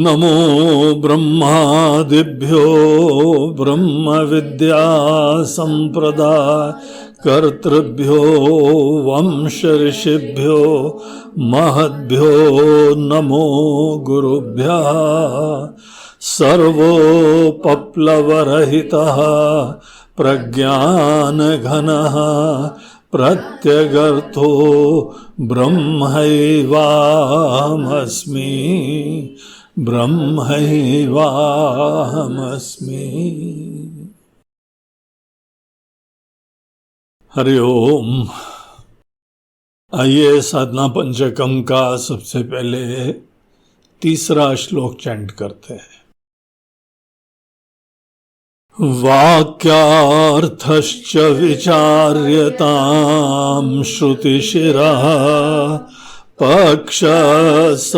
नमो ब्रह्मादिभ्यो ब्रह्म विद्या संप्रदाय कर्तृभ्यो वंश ऋषिभ्यो महद्भ्यो नमो गुरुभ्यः। सर्वोपप्लवरहितः प्रज्ञानघनः प्रत्यगर्थो ब्रह्मैवाहमस्मि ब्रह्मैवाहमस्मि। हरि ओम। आइए साधना पंचकम का सबसे पहले तीसरा श्लोक चैंट करते हैं। वाक्यार्थश्च विचार्यतां श्रुतिशिरः पक्षसमाश्रियतां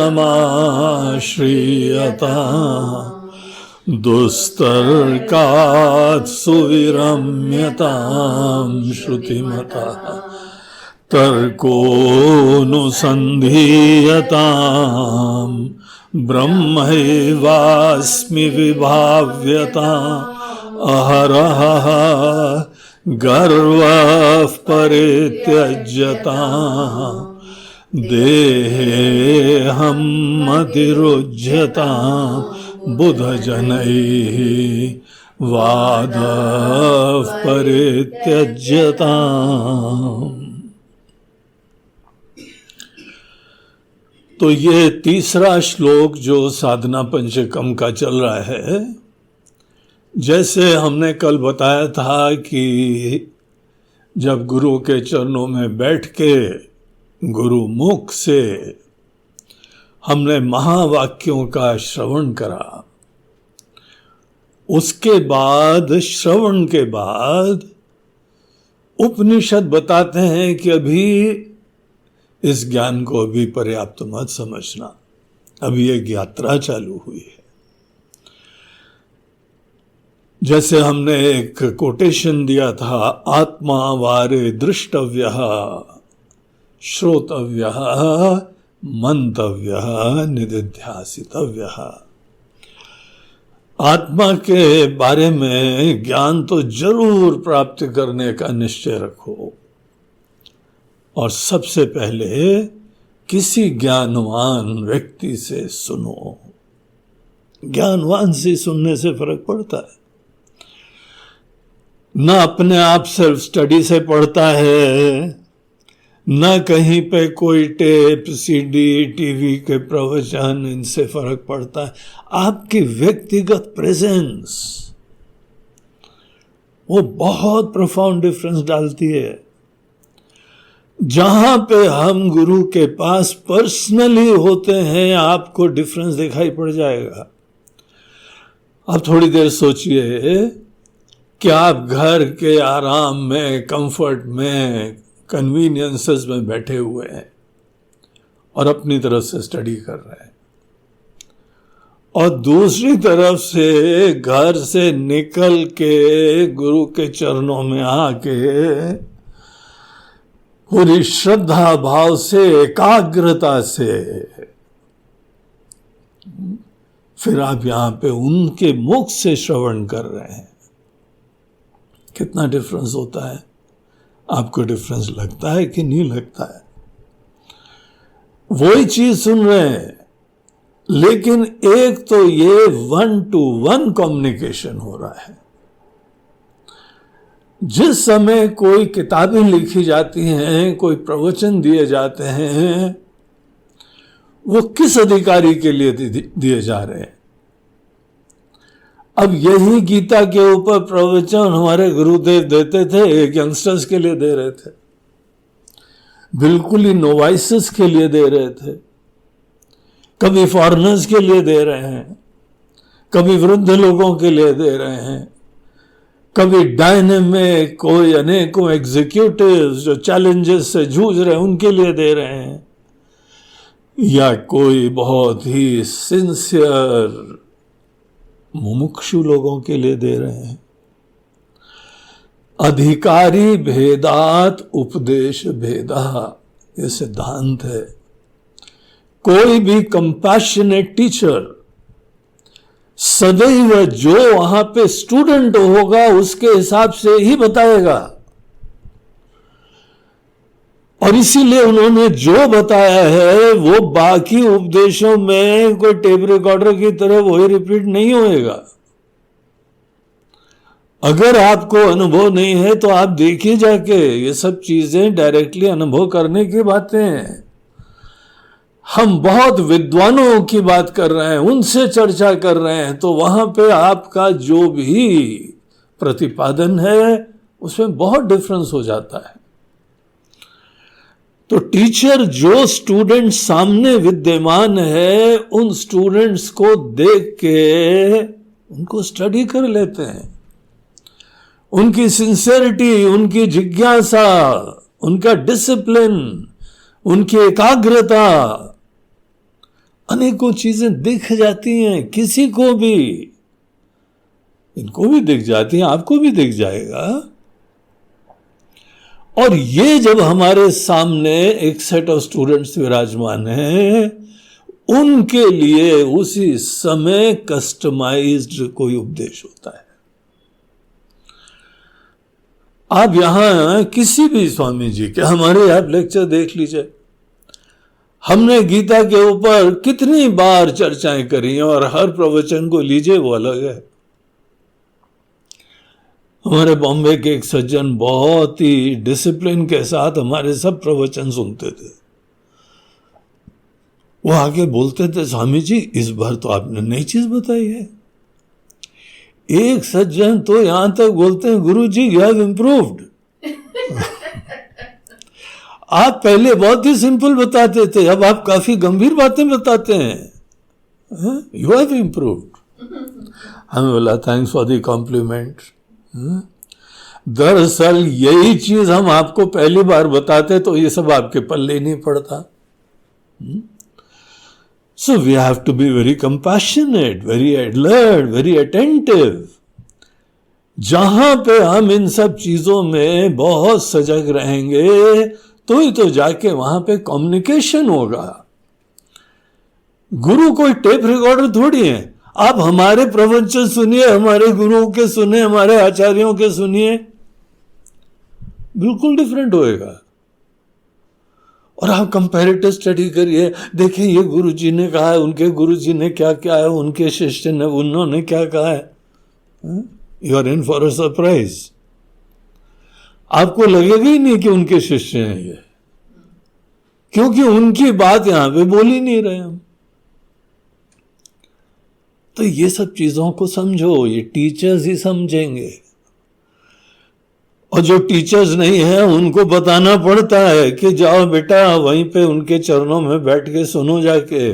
दुस्तर्कात् सुविरम्यतां श्रुतिमतः तर्कोऽनुसन्धीयतां ब्रह्मैवास्मि विभाव्यताम् अहरः गर्वः परित्यज्यतां देहेऽहं मतिरुज्यतां बुधजनैः वादः परित्यज्यताम्। तो ये तीसरा श्लोक जो साधना पंचकम का चल रहा है, जैसे हमने कल बताया था कि जब गुरु के चरणों में बैठ के गुरु मुख से हमने महावाक्यों का श्रवण करा, उसके बाद श्रवण के बाद उपनिषद बताते हैं कि अभी इस ज्ञान को अभी पर्याप्त मत समझना, अभी एक यात्रा चालू हुई है। जैसे हमने एक कोटेशन दिया था, आत्मा वारे दृष्टव्यः श्रोतव्यः मंतव्यः निदिध्यासितव्यः। आत्मा के बारे में ज्ञान तो जरूर प्राप्त करने का निश्चय रखो, और सबसे पहले किसी ज्ञानवान व्यक्ति से सुनो। ज्ञानवान से सुनने से फर्क पड़ता है। न अपने आप सेल्फ स्टडी से पढ़ता है, न कहीं पे कोई टेप सीडी टीवी के प्रवचन, इनसे फर्क पड़ता है। आपकी व्यक्तिगत प्रेजेंस वो बहुत प्रोफाउंड डिफरेंस डालती है। जहां पे हम गुरु के पास पर्सनली होते हैं, आपको डिफरेंस दिखाई पड़ जाएगा। आप थोड़ी देर सोचिए कि आप घर के आराम में, कंफर्ट में, कन्वीनियंसेस में बैठे हुए हैं और अपनी तरफ से स्टडी कर रहे हैं, और दूसरी तरफ से घर से निकल के गुरु के चरणों में आके पूरी श्रद्धा भाव से, एकाग्रता से फिर आप यहां पे उनके मुख से श्रवण कर रहे हैं। कितना डिफरेंस होता है? आपको डिफरेंस लगता है कि नहीं लगता है? वही चीज सुन रहे हैं, लेकिन एक तो ये 1-to-1 कम्युनिकेशन हो रहा है। जिस समय कोई किताबें लिखी जाती हैं, कोई प्रवचन दिए जाते हैं, वो किस अधिकारी के लिए दिए जा रहे हैं? अब यही गीता के ऊपर प्रवचन हमारे गुरुदेव देते थे, एक यंगस्टर्स के लिए दे रहे थे, बिल्कुल ही नोवाइसेस के लिए दे रहे थे, कभी फॉरेनर्स के लिए दे रहे हैं, कभी वृद्ध लोगों के लिए दे रहे हैं, कभी डायनेमिक कोई अनेकों एग्जीक्यूटिव्स जो चैलेंजेस से जूझ रहे हैं उनके लिए दे रहे हैं, या कोई बहुत ही सिंसियर मुमुक्षु लोगों के लिए दे रहे हैं। अधिकारी भेदात उपदेश भेदा, ये सिद्धांत है। कोई भी कंपैशनेट टीचर सदैव जो वहां पे स्टूडेंट होगा उसके हिसाब से ही बताएगा। और इसीलिए उन्होंने जो बताया है वो बाकी उपदेशों में कोई टेप रिकॉर्डर की तरह वही रिपीट नहीं होएगा। अगर आपको अनुभव नहीं है तो आप देखिए जाके, ये सब चीजें डायरेक्टली अनुभव करने की बातें हैं। हम बहुत विद्वानों की बात कर रहे हैं, उनसे चर्चा कर रहे हैं, तो वहां पे आपका जो भी प्रतिपादन है उसमें बहुत डिफरेंस हो जाता है। तो टीचर जो स्टूडेंट सामने विद्यमान है उन स्टूडेंट्स को देख के उनको स्टडी कर लेते हैं। उनकी सिंसेरिटी, उनकी जिज्ञासा, उनका डिसिप्लिन, उनकी एकाग्रता, अनेकों चीजें दिख जाती हैं किसी को भी। इनको भी दिख जाती हैं, आपको भी दिख जाएगा। और ये जब हमारे सामने एक सेट ऑफ स्टूडेंट्स विराजमान हैं, उनके लिए उसी समय कस्टमाइज्ड कोई उपदेश होता है। आप यहां किसी भी स्वामी जी के, हमारे आप लेक्चर देख लीजिए, हमने गीता के ऊपर कितनी बार चर्चाएं करी हैं और हर प्रवचन को लीजिए वो अलग है। हमारे बॉम्बे के एक सज्जन बहुत ही डिसिप्लिन के साथ हमारे सब प्रवचन सुनते थे। वो आगे बोलते थे, स्वामी जी इस बार तो आपने नई चीज बताई है। एक सज्जन तो यहां तक बोलते हैं, गुरु जी यू हैव इम्प्रूव्ड। आप पहले बहुत ही सिंपल बताते थे, अब आप काफी गंभीर बातें बताते हैं। You have improved. हमें बोला थैंक्स फॉर द कॉम्प्लीमेंट। दरअसल यही चीज हम आपको पहली बार बताते तो ये सब आपके पल्ले नहीं पड़ता। So we have to be very compassionate, very alert, very attentive. जहां पे हम इन सब चीजों में बहुत सजग रहेंगे तो ही तो जाके वहां पे कम्युनिकेशन होगा। गुरु कोई टेप रिकॉर्डर थोड़ी है। आप हमारे प्रवचन सुनिए, हमारे गुरुओं के सुनिए, हमारे आचार्यों के सुनिए, बिल्कुल डिफरेंट होएगा। और आप कंपैरेटिव स्टडी करिए, देखिए ये गुरु जी ने कहा है, उनके गुरु जी ने क्या क्या है, उनके शिष्य ने उन्होंने क्या कहा है। You are in for a surprise. आपको लगेगा ही नहीं कि उनके शिष्य हैं ये, क्योंकि उनकी बात यहां पे बोल ही नहीं रहे हम। तो ये सब चीजों को समझो, ये टीचर्स ही समझेंगे। और जो टीचर्स नहीं है उनको बताना पड़ता है कि जाओ बेटा वहीं पे उनके चरणों में बैठ के सुनो जाके।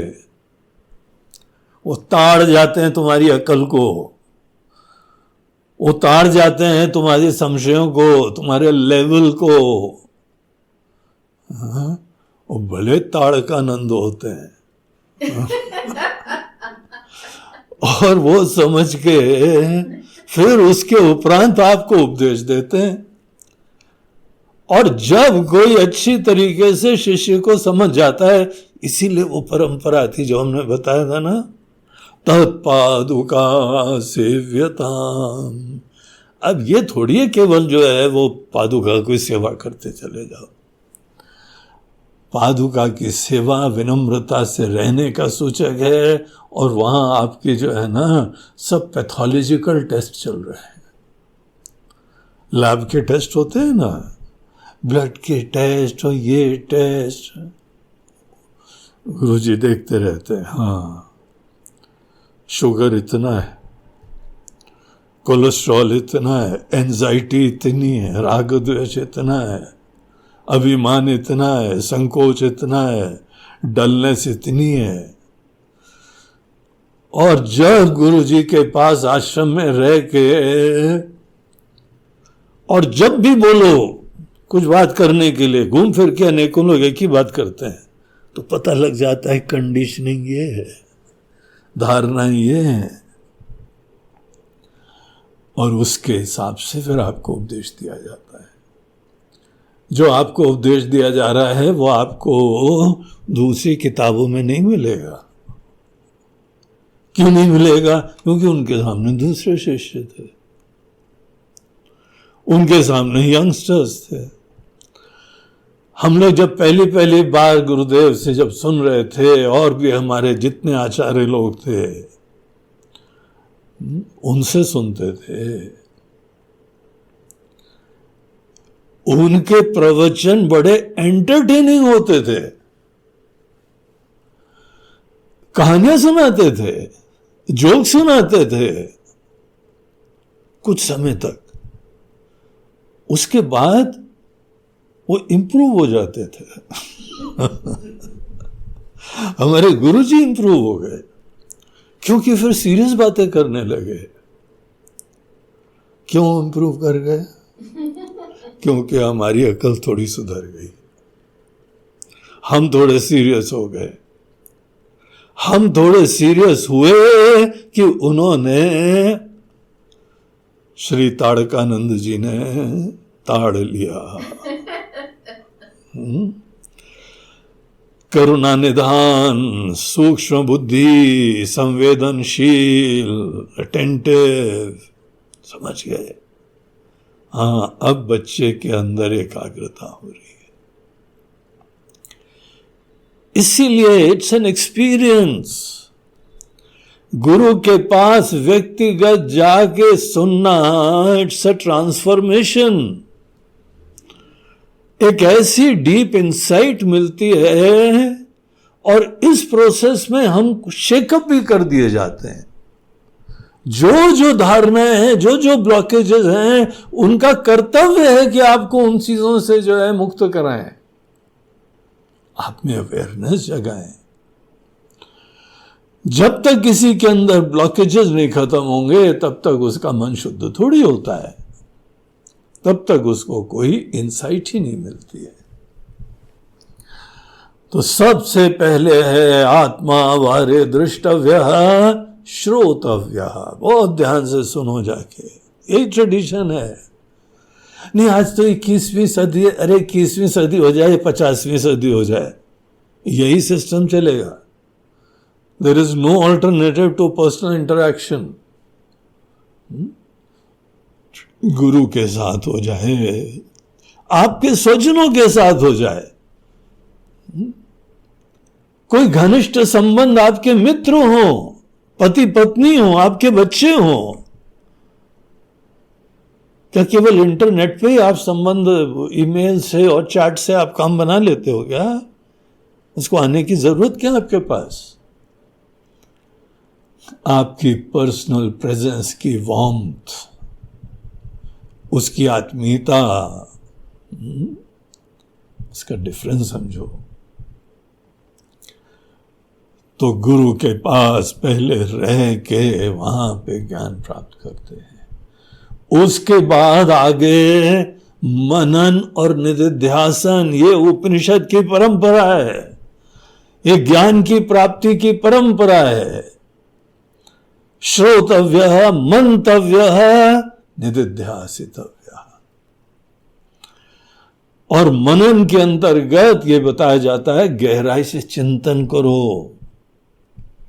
वो ताड़ जाते हैं तुम्हारी अकल को, वो ताड़ जाते हैं तुम्हारे संशयों को, तुम्हारे लेवल को। वो भले ताड़ का आनंद होते हैं। और वो समझ के फिर उसके उपरांत आपको उपदेश देते हैं। और जब कोई अच्छी तरीके से शिष्य को समझ जाता है, इसीलिए वो परंपरा थी जो हमने बताया था ना, तत्पादुका सेव्यता। अब ये थोड़ी है केवल जो है वो पादुका की सेवा करते चले जाओ। पादुका की सेवा विनम्रता से रहने का सूचक है। और वहां आपके जो है ना सब पैथोलॉजिकल टेस्ट चल रहे हैं। लैब के टेस्ट होते हैं ना, ब्लड के टेस्ट और ये टेस्ट, गुरुजी देखते रहते हैं। हाँ, शुगर इतना है, कोलेस्ट्रॉल इतना है, एंजाइटी इतनी है, राग द्वेष इतना है, अभिमान इतना है, संकोच इतना है, डलनेस इतनी है। और जब गुरु जी के पास आश्रम में रह के और जब भी बोलो कुछ बात करने के लिए, घूम फिर के अनेकों लोग एक ही बात करते हैं, तो पता लग जाता है कंडीशनिंग ये है, धारणा ये है। और उसके हिसाब से फिर आपको उपदेश दिया जाता है। जो आपको उपदेश दिया जा रहा है वो आपको दूसरी किताबों में नहीं मिलेगा। क्यों नहीं मिलेगा? क्योंकि उनके सामने दूसरे शिष्य थे, उनके सामने यंगस्टर्स थे। हम लोग जब पहली पहली बार गुरुदेव से जब सुन रहे थे, और भी हमारे जितने आचार्य लोग थे उनसे सुनते थे, उनके प्रवचन बड़े एंटरटेनिंग होते थे, कहानियां सुनाते थे, जोक सुनाते थे कुछ समय तक। उसके बाद वो इंप्रूव हो जाते थे हमारे गुरुजी इंप्रूव हो गए, क्योंकि फिर सीरियस बातें करने लगे। क्यों इंप्रूव कर गए? क्योंकि हमारी अकल थोड़ी सुधर गई, हम थोड़े सीरियस हो गए। हम थोड़े सीरियस हुए कि उन्होंने, श्री ताड़कानंद जी ने ताड़ लिया। करुणा निधान, सूक्ष्म बुद्धि, संवेदनशील, अटेंटिव, समझ गए। हाँ, अब बच्चे के अंदर एकाग्रता हो रही है। इसीलिए इट्स एन एक्सपीरियंस। गुरु के पास व्यक्तिगत जाके सुनना, इट्स अ ट्रांसफॉर्मेशन। एक ऐसी डीप इंसाइट मिलती है, और इस प्रोसेस में हम शेकअप भी कर दिए जाते हैं। जो जो धारणाएं हैं, जो जो ब्लॉकेजेस हैं, उनका कर्तव्य है कि आपको उन चीजों से जो है मुक्त कराएं, आप में अवेयरनेस जगाएं। जब तक किसी के अंदर ब्लॉकेजेस नहीं खत्म होंगे, तब तक उसका मन शुद्ध थोड़ी होता है, तब तक उसको कोई इंसाइट ही नहीं मिलती है। तो सबसे पहले है आत्मा वारे दृष्टव्य श्रोतव्य। बहुत ध्यान से सुनो जाके, एक ट्रेडिशन है। नहीं, आज तो 21वीं सदी, अरे 21वीं सदी हो जाए, 50वीं सदी हो जाए, यही सिस्टम चलेगा। There is no alternative to personal interaction. गुरु के साथ हो जाए, आपके स्वजनों के साथ हो जाए, कोई घनिष्ठ संबंध, आपके मित्र हो, पति पत्नी हो, आपके बच्चे हो। क्या केवल इंटरनेट पे ही आप संबंध, ईमेल से और चैट से आप काम बना लेते हो क्या? उसको आने की जरूरत क्या आपके पास? आपकी पर्सनल प्रेजेंस की वार्मथ, उसकी आत्मीयता, उसका डिफरेंस समझो। तो गुरु के पास पहले रह के वहां पे ज्ञान प्राप्त करते हैं। उसके बाद आगे मनन और निधिध्यासन, ये उपनिषद की परंपरा है, ये ज्ञान की प्राप्ति की परंपरा है। श्रोतव्य, मंतव्य, निधिध्यासितव्य। और मनन के अंतर्गत ये बताया जाता है गहराई से चिंतन करो,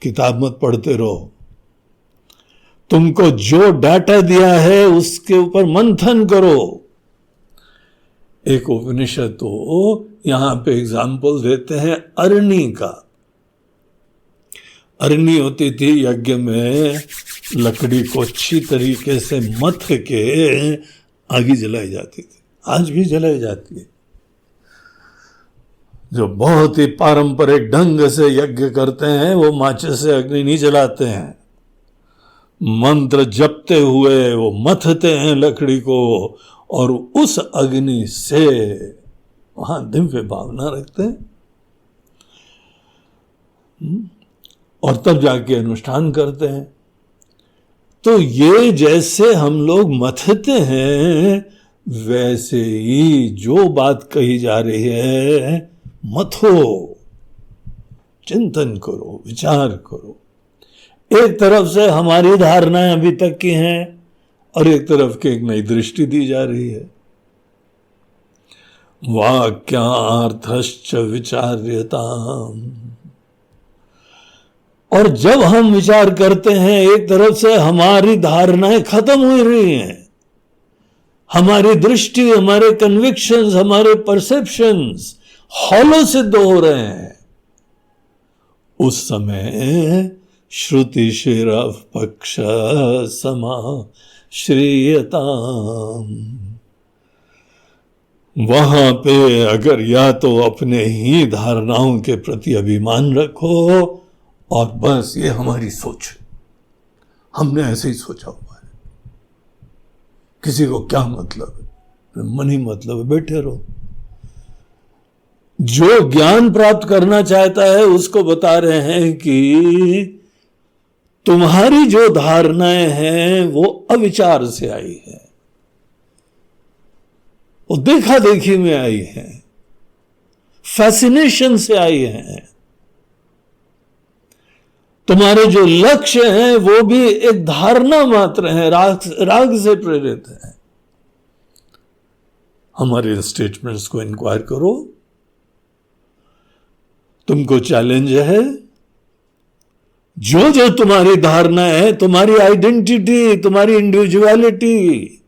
किताब मत पढ़ते रहो, तुमको जो डाटा दिया है उसके ऊपर मंथन करो। एक उपनिषद तो यहां पे एग्जाम्पल देते हैं अरणी का। अरणी होती थी यज्ञ में, लकड़ी को अच्छी तरीके से मथ के आग जलाई जाती थी, आज भी जलाई जाती है। जो बहुत ही पारंपरिक ढंग से यज्ञ करते हैं वो माचिस से अग्नि नहीं जलाते हैं, मंत्र जपते हुए वो मथते हैं लकड़ी को, और उस अग्नि से वहां दिव्य भावना रखते हैं, और तब जाके अनुष्ठान करते हैं। तो ये जैसे हम लोग मथते हैं, वैसे ही जो बात कही जा रही है मथो, चिंतन करो, विचार करो। एक तरफ से हमारी धारणाएं अभी तक की हैं, और एक तरफ की एक नई दृष्टि दी जा रही है। वाक्यार्थश्च विचार्यताम्, और जब हम विचार करते हैं, एक तरफ से हमारी धारणाएं खत्म हो रही हैं, हमारी दृष्टि, हमारे कन्विक्शंस, हमारे परसेप्शंस हॉलो सिद्ध हो रहे हैं, उस समय श्रुति शिरः पक्ष समा श्रीयताम, वहां पे अगर या तो अपने ही धारणाओं के प्रति अभिमान रखो और बस ये हमारी सोच, हमने ऐसे ही सोचा हुआ है, किसी को क्या मतलब है, मन ही मतलब है, बैठे रहो। जो ज्ञान प्राप्त करना चाहता है उसको बता रहे हैं कि तुम्हारी जो धारणाएं हैं वो अविचार से आई है, वो देखा देखी में आई है, फैसिनेशन से आई है। तुम्हारे जो लक्ष्य हैं वो भी एक धारणा मात्र है, राग से प्रेरित है। हमारे स्टेटमेंट्स को इंक्वायर करो, तुमको चैलेंज है, जो जो तुम्हारी धारणा है, तुम्हारी आइडेंटिटी, तुम्हारी इंडिविजुअलिटी,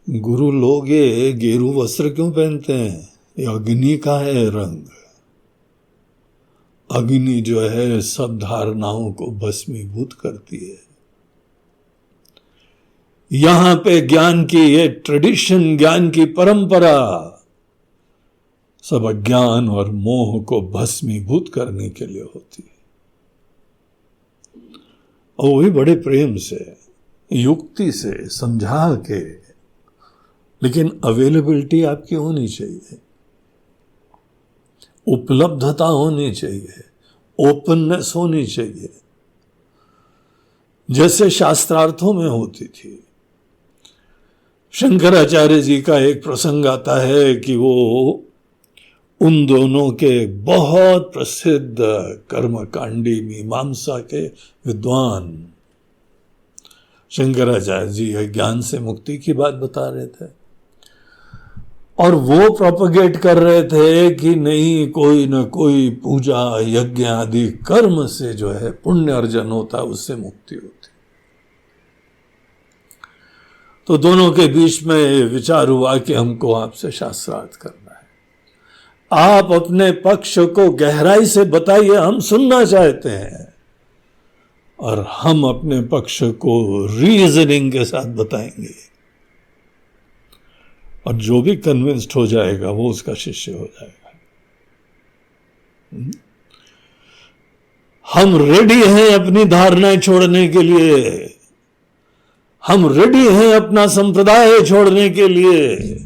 गुरु लोग ये गेरू वस्त्र क्यों पहनते हैं? ये अग्नि का है रंग। अग्नि जो है सब धारणाओं को भस्मीभूत करती है। यहां पे ज्ञान की ये ट्रेडिशन, ज्ञान की परंपरा सब अज्ञान और मोह को भस्मीभूत करने के लिए होती है, और वो भी बड़े प्रेम से, युक्ति से समझा के। लेकिन अवेलेबिलिटी आपकी होनी चाहिए, उपलब्धता होनी चाहिए, ओपननेस होनी चाहिए, जैसे शास्त्रार्थों में होती थी। शंकराचार्य जी का एक प्रसंग आता है कि वो उन दोनों के बहुत प्रसिद्ध कर्मकांडी मीमांसा के विद्वान शंकराचार्य जी ज्ञान से मुक्ति की बात बता रहे थे, और वो प्रोपगेट कर रहे थे कि नहीं, कोई न कोई पूजा यज्ञ आदि कर्म से जो है पुण्य अर्जन होता, उससे मुक्ति होती। तो दोनों के बीच में विचार हुआ कि हमको आपसे शास्त्रार्थ करना है, आप अपने पक्ष को गहराई से बताइए, हम सुनना चाहते हैं, और हम अपने पक्ष को रीजनिंग के साथ बताएंगे, और जो भी कन्विंस्ड हो जाएगा वो उसका शिष्य हो जाएगा। हम रेडी हैं अपनी धारणाएं छोड़ने के लिए, हम रेडी हैं अपना संप्रदाय छोड़ने के लिए,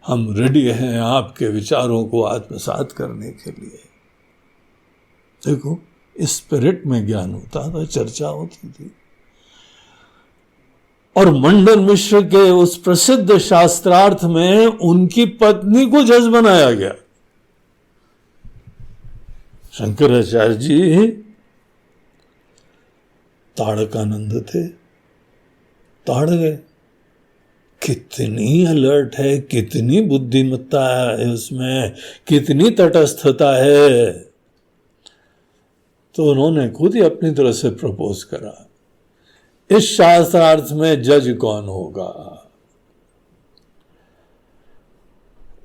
हम रेडी हैं आपके विचारों को आत्मसात करने के लिए। देखो, इस स्पिरिट में ज्ञान होता था, चर्चा होती थी। और मंडन मिश्र के उस प्रसिद्ध शास्त्रार्थ में उनकी पत्नी को जज बनाया गया। शंकराचार्य जी ताड़कानंद थे, ताड़ गए। कितनी अलर्ट है, कितनी बुद्धिमत्ता है उसमें, कितनी तटस्थता है। तो उन्होंने खुद ही अपनी तरह से प्रपोज करा, इस शास्त्रार्थ में जज कौन होगा।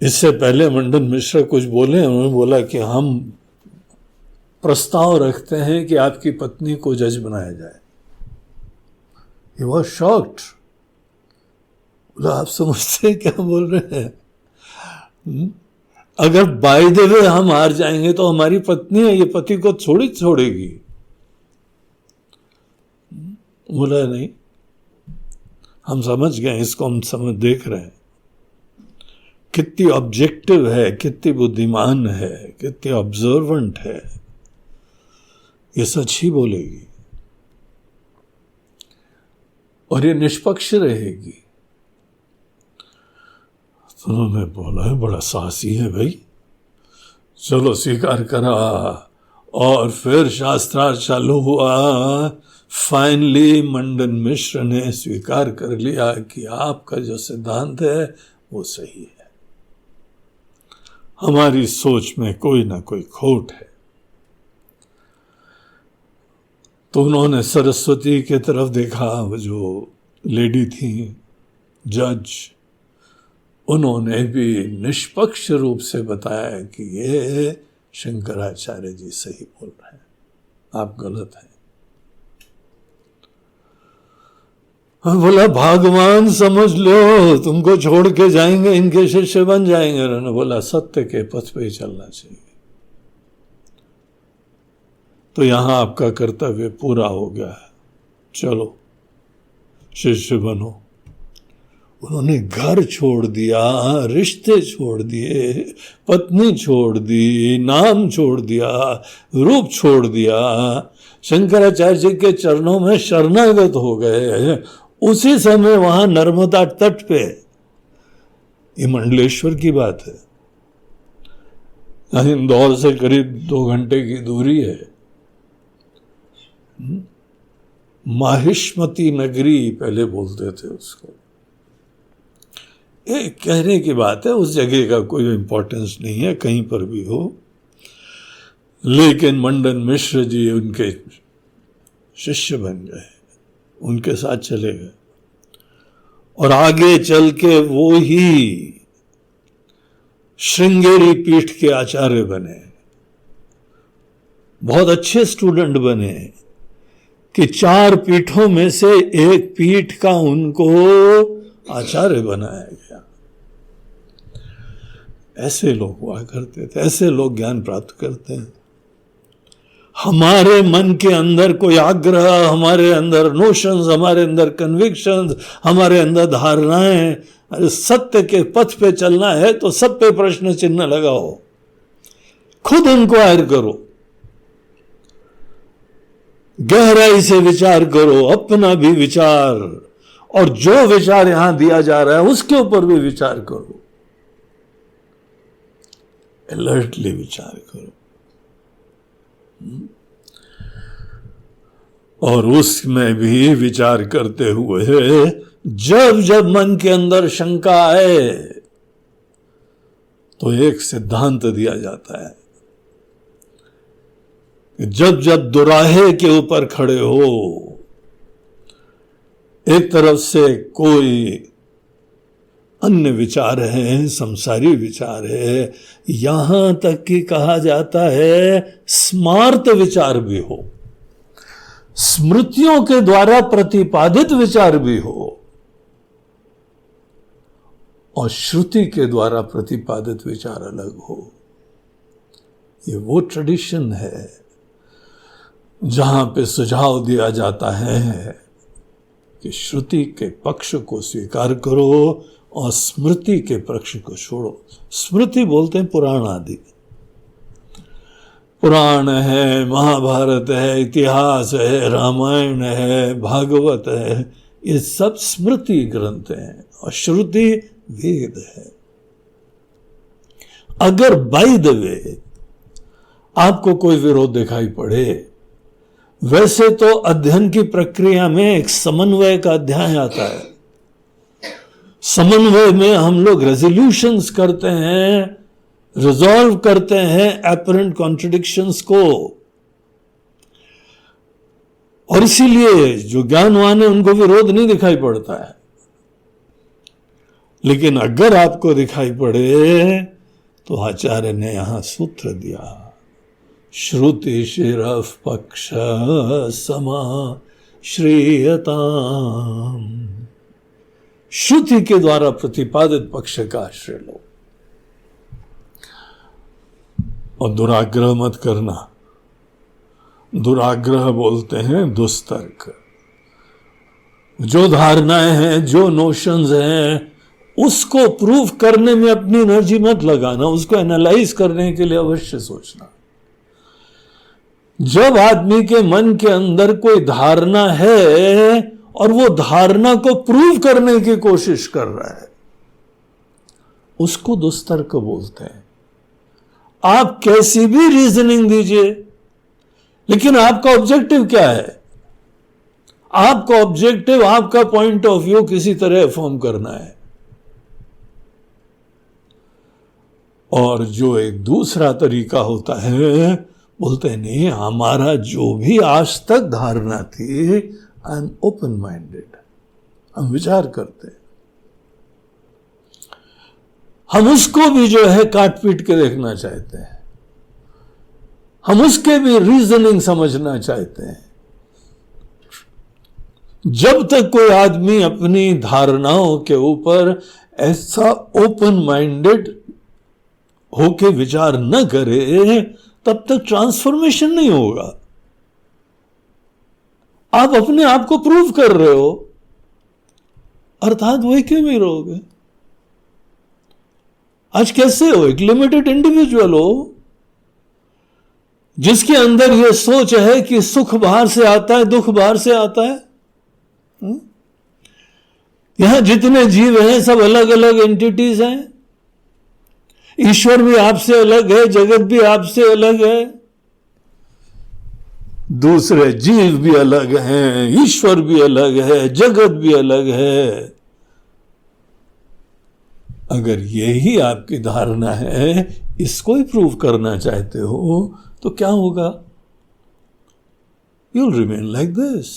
इससे पहले मंडन मिश्र कुछ बोले, उन्होंने बोला कि हम प्रस्ताव रखते हैं कि आपकी पत्नी को जज बनाया जाए। He was shocked। बोला, आप समझते हैं क्या बोल रहे हैं? अगर बाय द वे हम हार जाएंगे तो हमारी पत्नी है, ये पति को थोड़ी छोड़ेगी। बोला, नहीं, हम समझ गए, इसको हम समझ देख रहे हैं, कितनी ऑब्जेक्टिव है, कितनी बुद्धिमान है, कितनी ऑब्जर्वेंट है, ये सच ही बोलेगी और ये निष्पक्ष रहेगी। तो उन्होंने बोला, है बड़ा साहसी है भाई, चलो स्वीकार करा। और फिर शास्त्रार्थ चालू हुआ। फाइनली मंडन मिश्र ने स्वीकार कर लिया कि आपका जो सिद्धांत है वो सही है। हमारी सोच में कोई ना कोई खोट है। तो उन्होंने सरस्वती के तरफ देखा, वो जो लेडी थी जज, उन्होंने भी निष्पक्ष रूप से बताया कि ये शंकराचार्य जी सही बोल रहे हैं, आप गलत हैं। और बोला भगवान समझ लो, तुमको छोड़ के जाएंगे, इनके शिष्य बन जाएंगे। उन्होंने बोला सत्य के पथ पे ही चलना चाहिए। तो यहां आपका कर्तव्य पूरा हो गया है, चलो शिष्य बनो। उन्होंने घर छोड़ दिया, रिश्ते छोड़ दिए, पत्नी छोड़ दी, नाम छोड़ दिया, रूप छोड़ दिया, शंकराचार्य जी के चरणों में शरणागत हो गए। उसी समय वहां नर्मदा तट पे, ये मंडलेश्वर की बात है, इंदौर से करीब 2 घंटे की दूरी है, माहिष्मती नगरी पहले बोलते थे उसको। ये कहने की बात है, उस जगह का कोई इंपॉर्टेंस नहीं है, कहीं पर भी हो। लेकिन मंडन मिश्र जी उनके शिष्य बन गए, उनके साथ चले गए और आगे चल के वो ही श्रृंगेरी पीठ के आचार्य बने। बहुत अच्छे स्टूडेंट बने कि 4 पीठों में से एक पीठ का उनको आचार्य बनाया गया। ऐसे लोग हुआ करते थे, ऐसे लोग ज्ञान प्राप्त करते हैं। हमारे मन के अंदर कोई आग्रह, हमारे अंदर नोशंस, हमारे अंदर कन्विक्शंस, हमारे अंदर धारणाएं, अरे सत्य के पथ पे चलना है तो सब पे प्रश्न चिन्ह लगाओ, खुद इंक्वायर करो, गहराई से विचार करो, अपना भी विचार, और जो विचार यहां दिया जा रहा है उसके ऊपर भी विचार करो, अलर्टली विचार करो। और उसमें भी विचार करते हुए जब जब मन के अंदर शंका आए तो एक सिद्धांत दिया जाता है, जब जब दुराहे के ऊपर खड़े हो, एक तरफ से कोई अन्य विचार है, संसारी विचार है, यहां तक कि कहा जाता है स्मार्त विचार भी हो, स्मृतियों के द्वारा प्रतिपादित विचार भी हो, और श्रुति के द्वारा प्रतिपादित विचार अलग हो। ये वो ट्रेडिशन है जहां पे सुझाव दिया जाता है कि श्रुति के पक्ष को स्वीकार करो और स्मृति के पक्ष को छोड़ो। स्मृति बोलते हैं पुराण आदि, पुराण है, महाभारत है, इतिहास है, रामायण है, भागवत है, ये सब स्मृति ग्रंथ हैं, और श्रुति वेद है। अगर बाय द वे आपको कोई विरोध दिखाई पड़े, वैसे तो अध्ययन की प्रक्रिया में एक समन्वय का अध्याय आता है। समन्वय में हम लोग रेजोल्यूशंस करते हैं, रिजॉल्व करते हैं एपरेंट कॉन्ट्रडिक्शंस को, और इसीलिए जो ज्ञानवान है उनको विरोध नहीं दिखाई पड़ता है। लेकिन अगर आपको दिखाई पड़े तो आचार्य ने यहां सूत्र दिया, श्रुति शिरः पक्ष समा श्रीयताम। श्रुति के द्वारा प्रतिपादित पक्ष का आश्रय लो और दुराग्रह मत करना। दुराग्रह बोलते हैं दुस्तर्क। जो धारणाएं हैं, जो नोशंस हैं, उसको प्रूव करने में अपनी एनर्जी मत लगाना, उसको एनालाइज करने के लिए अवश्य सोचना। जब आदमी के मन के अंदर कोई धारणा है और वो धारणा को प्रूव करने की कोशिश कर रहा है, उसको दुस्तर्क बोलते हैं। आप कैसी भी रीजनिंग दीजिए, लेकिन आपका ऑब्जेक्टिव क्या है? आपका ऑब्जेक्टिव, आपका पॉइंट ऑफ व्यू किसी तरह फॉर्म करना है। और जो एक दूसरा तरीका होता है, बोलते हैं नहीं, हमारा जो भी आज तक धारणा थी, आई एम ओपन माइंडेड, हम विचार करते हैं, हम उसको भी जो है काट पीट के देखना चाहते हैं, हम उसके भी रीजनिंग समझना चाहते हैं। जब तक कोई आदमी अपनी धारणाओं के ऊपर ऐसा ओपन माइंडेड होके विचार न करे, तब तक ट्रांसफॉर्मेशन नहीं होगा। आप अपने आप को प्रूव कर रहे हो, अर्थात वही क्यों नहीं रहोगे। आज कैसे हो, एक लिमिटेड इंडिविजुअल हो जिसके अंदर यह सोच है कि सुख बाहर से आता है, दुख बाहर से आता है। यहां जितने जीव हैं सब अलग अलग एंटिटीज हैं, ईश्वर भी आपसे अलग है, जगत भी आपसे अलग है, दूसरे जीव भी अलग हैं, ईश्वर भी अलग है, जगत भी अलग है। अगर यही आपकी धारणा है, इसको ही प्रूव करना चाहते हो, तो क्या होगा? You will remain like this,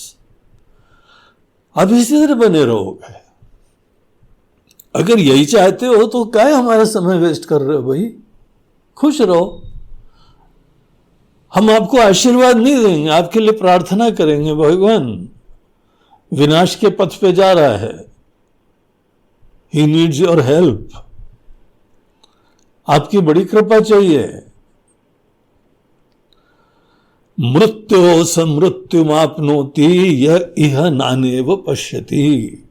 आप इसी तरह बने रहोगे। अगर यही चाहते हो तो क्या हमारा समय वेस्ट कर रहे हो भाई, खुश रहो। हम आपको आशीर्वाद नहीं देंगे, आपके लिए प्रार्थना करेंगे, भगवान विनाश के पथ पे जा रहा है, ही नीड्स योर हेल्प, आपकी बड़ी कृपा चाहिए। मृत्यो समृत्युमाप्नोति यह इह नानेव पश्यति,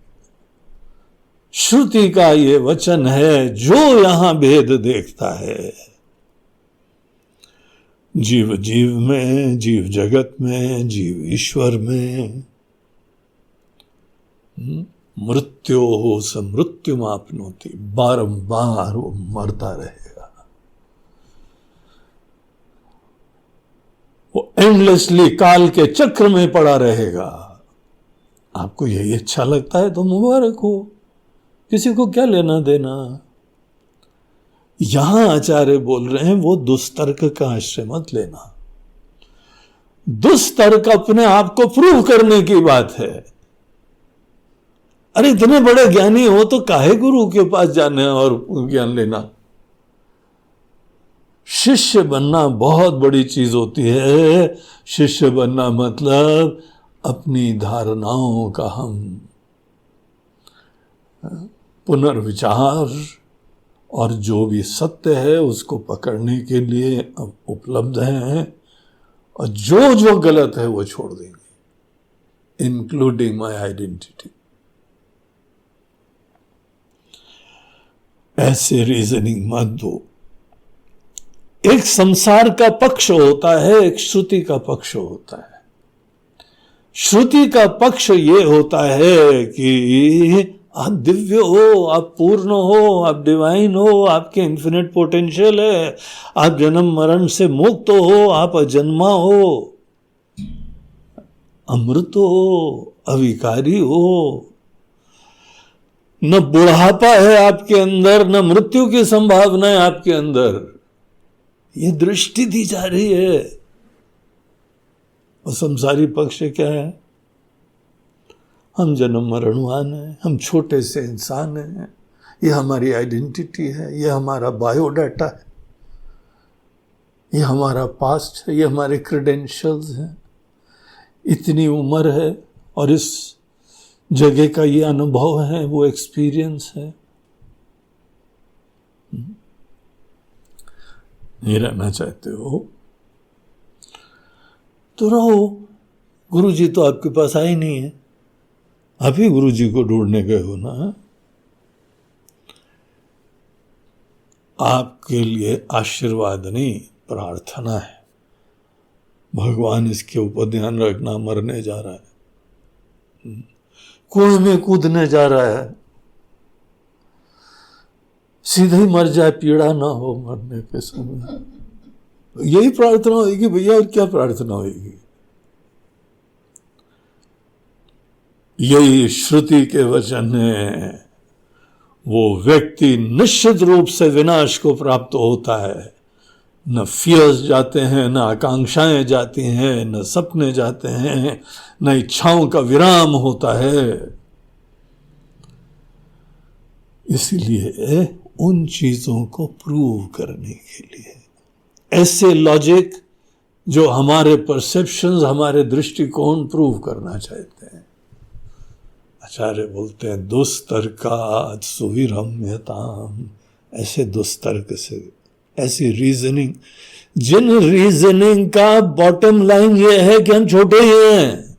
श्रुति का ये वचन है जो यहां भेद देखता है। जीव जीव में, जीव जगत में, जीव ईश्वर में। मृत्यो हो समृत्युमाप्नोति, बारंबार वो मरता रहेगा, वो एंडलेसली काल के चक्र में पड़ा रहेगा। आपको यही अच्छा लगता है तो मुबारक हो, किसी को क्या लेना देना। यहां आचार्य बोल रहे हैं वो दुस्तर्क का आश्रय मत लेना। दुस्तर्क अपने आप को प्रूव करने की बात है। अरे इतने बड़े ज्ञानी हो तो काहे गुरु के पास जाने और ज्ञान लेना। शिष्य बनना बहुत बड़ी चीज होती है। शिष्य बनना मतलब अपनी धारणाओं का हम पुनर्विचार और जो भी सत्य है उसको पकड़ने के लिए उपलब्ध हैं, और जो जो गलत है वो छोड़ देंगे, इंक्लूडिंग माय आइडेंटिटी। ऐसे रीजनिंग मत दो। एक संसार का पक्ष होता है, एक श्रुति का पक्ष होता है। श्रुति का पक्ष ये होता है कि आप दिव्य हो, आप पूर्ण हो, आप डिवाइन हो, आपके इन्फिनिट पोटेंशियल है, आप जन्म मरण से मुक्त हो, आप अजन्मा हो, अमृत हो, अविकारी हो, न बुढ़ापा है आपके अंदर, न मृत्यु की संभावना है आपके अंदर। ये दृष्टि दी जा रही है। और संसारी पक्ष क्या है? हम जन्म मरणवान हैं, हम छोटे से इंसान हैं, ये हमारी आइडेंटिटी है, ये हमारा बायोडाटा है, ये हमारा पास्ट है, ये हमारे क्रेडेंशियल्स हैं, इतनी उम्र है और इस जगह का ये अनुभव है, वो एक्सपीरियंस है। नहीं रहना चाहते हो तो रहो। गुरु जी तो आपके पास आए नहीं है, आप ही गुरु जी को ढूंढने गए हो ना। आपके लिए आशीर्वाद नहीं, प्रार्थना है। भगवान इसके ऊपर ध्यान रखना, मरने जा रहा है, कुएं में कूदने जा रहा है, सीधे ही मर जाए, पीड़ा ना हो मरने के समय। यही प्रार्थना होगी भैया, और क्या प्रार्थना होगी? यही श्रुति के वचन है, वो व्यक्ति निश्चित रूप से विनाश को प्राप्त होता है। न फियर्स जाते हैं, न आकांक्षाएं जाती हैं, न सपने जाते हैं, न इच्छाओं का विराम होता है। इसलिए उन चीजों को प्रूव करने के लिए ऐसे लॉजिक जो हमारे परसेप्शंस, हमारे दृष्टिकोण प्रूव करना चाहते हैं। आचार्य बोलते हैं दुस्तर्कात् सुविरम्यताम्, ऐसे दुस्तर्क से, ऐसी रीजनिंग, जिन रीजनिंग का बॉटम लाइन ये है कि हम छोटे ही हैं।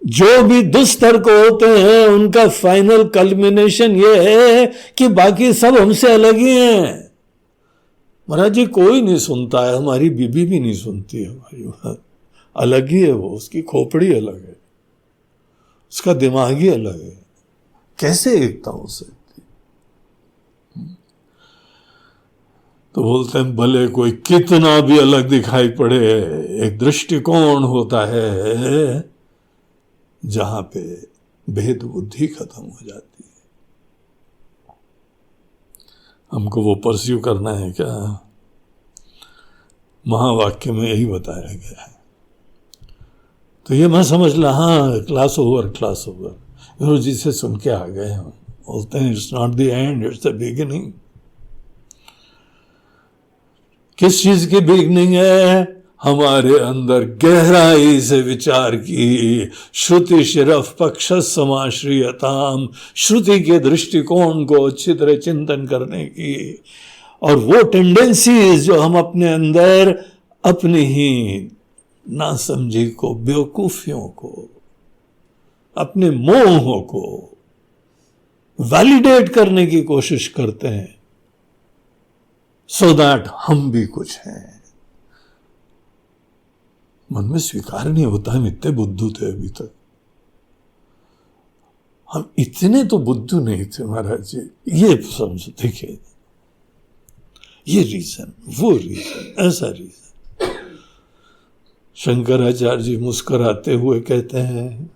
जो भी दुस्तर्क होते हैं उनका फाइनल कल्मिनेशन ये है कि बाकी सब हमसे अलग ही हैं। महाराज जी कोई नहीं सुनता है, हमारी बीबी भी नहीं सुनती है हमारी बात, अलग ही है वो, उसकी खोपड़ी अलग है, उसका दिमाग ही अलग है, कैसे एकता हो सकती। तो बोलते हैं भले कोई कितना भी अलग दिखाई पड़े, एक दृष्टिकोण होता है जहां पे भेद बुद्धि खत्म हो जाती है। हमको वो परस्यू करना है क्या? महावाक्य में यही बताया गया है। तो ये मैं समझ ला, हाँ क्लास ओवर, क्लास ओवर, गुरु जी से सुन के आ गए हम। बोलते हैं it's not the end, it's the beginning. किस चीज की बिगिनिंग है? हमारे अंदर गहराई से विचार की, श्रुति शिरफ पक्ष समाश्रियताम, श्रुति के दृष्टिकोण को अच्छी तरह चिंतन करने की, और वो टेंडेंसीज जो हम अपने अंदर अपनी ही नासमझी को, बेवकूफियों को, अपने मोहों को वैलिडेट करने की कोशिश करते हैं, सो दैट हम भी कुछ हैं। मन में स्वीकार नहीं होता हम इतने बुद्धू थे अभी तक। हम इतने तो बुद्धू नहीं थे महाराज जी, ये समझ देखिए, ये रीजन, वो रीजन, ऐसा रीजन। शंकराचार्य जी मुस्कुराते हुए कहते हैं,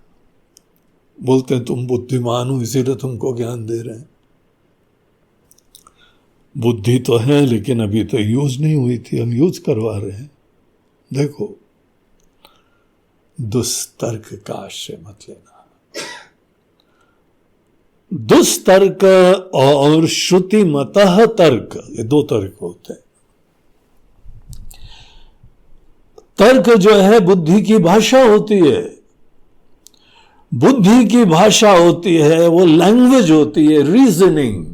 बोलते हैं तुम बुद्धिमान हो इसीलिए तुमको ज्ञान दे रहे हैं। बुद्धि तो है लेकिन अभी तो यूज नहीं हुई थी, हम यूज करवा रहे हैं। देखो, दुस्तर्क का आश्रय मत लेना। दुस्तर्क और श्रुति मतः तर्क, ये दो तर्क होते हैं। तर्क जो है बुद्धि की भाषा होती है, बुद्धि की भाषा होती है, वो लैंग्वेज होती है, रीजनिंग।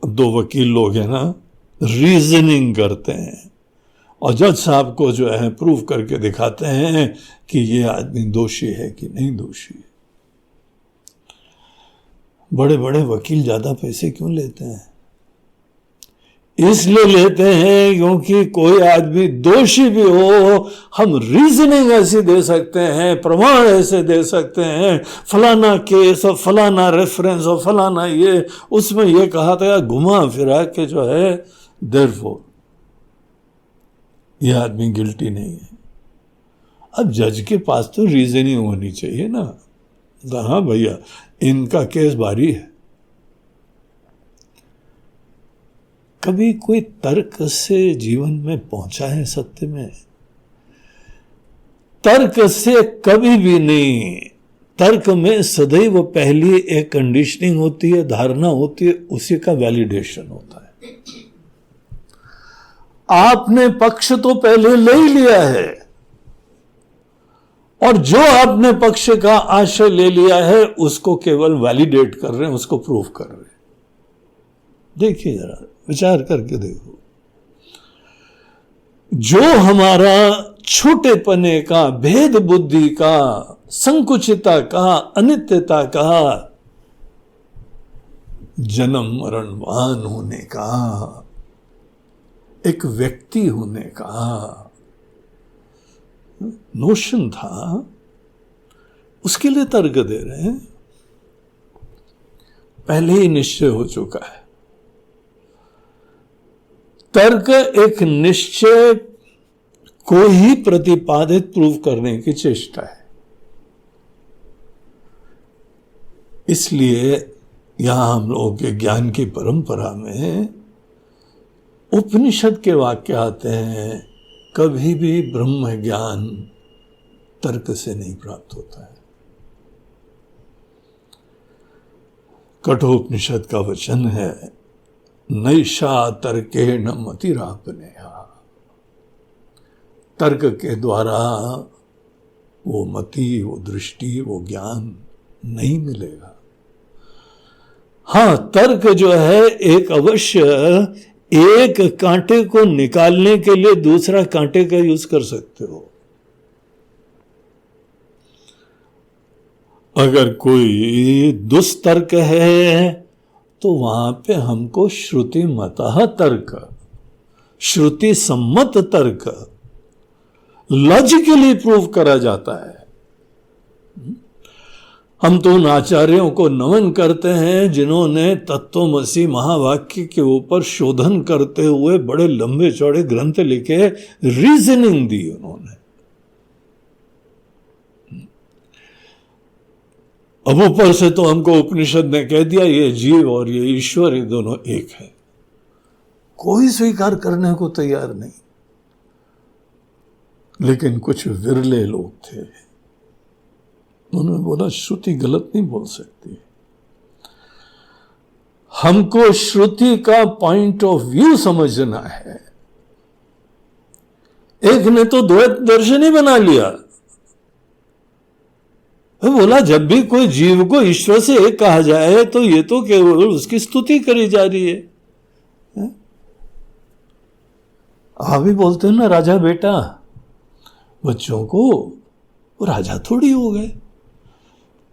दो वकील लोग हैं ना, रीजनिंग करते हैं और जज साहब को जो है प्रूव करके दिखाते हैं कि ये आदमी दोषी है कि नहीं दोषी है। बड़े बड़े वकील ज्यादा पैसे क्यों लेते हैं? इसलिए लेते हैं क्योंकि कोई आदमी दोषी भी हो, हम रीजनिंग ऐसी दे सकते हैं, प्रमाण ऐसे दे सकते हैं, फलाना केस और फलाना रेफरेंस और फलाना ये, उसमें ये कहा था, घुमा फिरा के जो है, देयरफॉर ये आदमी गिल्टी नहीं है। अब जज के पास तो रीजनिंग होनी चाहिए ना, हाँ भैया इनका केस भारी है। कभी कोई तर्क से जीवन में पहुंचा है सत्य में? तर्क से कभी भी नहीं। तर्क में सदैव पहली एक कंडीशनिंग होती है, धारणा होती है, उसी का वैलिडेशन होता है। आपने पक्ष तो पहले ले ही लिया है, और जो आपने पक्ष का आश्रय ले लिया है उसको केवल वैलिडेट कर रहे हैं, उसको प्रूव कर रहे हैं। देखिए जरा, विचार करके देखो, जो हमारा छोटेपने का, भेद बुद्धि का, संकुचिता का, अनित्यता का, जन्म मरणवान होने का, एक व्यक्ति होने का नोशन था, उसके लिए तर्क दे रहे हैं। पहले ही निश्चय हो चुका है। तर्क एक निश्चय को ही प्रतिपादित प्रूव करने की चेष्टा है। इसलिए यहां हम लोगों के ज्ञान की परंपरा में उपनिषद के वाक्य आते हैं, कभी भी ब्रह्म ज्ञान तर्क से नहीं प्राप्त होता है। कठोपनिषद का वचन है, नैषा तर्केण मतिरापनेहा। तर्क के द्वारा वो मति, वो दृष्टि, वो ज्ञान नहीं मिलेगा। हाँ, तर्क जो है एक अवश्य एक कांटे को निकालने के लिए दूसरा कांटे का यूज कर सकते हो। अगर कोई दुष्तर्क है तो वहां पे हमको श्रुति मतः तर्क, श्रुति सम्मत तर्क लॉजिकली प्रूव करा जाता है। हम तो उन आचार्यों को नमन करते हैं जिन्होंने तत्वमसि महावाक्य के ऊपर शोधन करते हुए बड़े लंबे चौड़े ग्रंथ लिखे, रीजनिंग दी उन्होंने। अब ऊपर से तो हमको उपनिषद ने कह दिया ये जीव और ये ईश्वर, ये दोनों एक है। कोई स्वीकार करने को तैयार नहीं। लेकिन कुछ विरले लोग थे, उन्होंने बोला श्रुति गलत नहीं बोल सकती, हमको श्रुति का पॉइंट ऑफ व्यू समझना है। एक ने तो द्वैत दर्शन ही बना लिया। बोला जब भी कोई जीव को ईश्वर से एक कहा जाए तो ये तो केवल उसकी स्तुति करी जा रही है। आप भी बोलते हो ना राजा बेटा बच्चों को, वो राजा थोड़ी हो गए।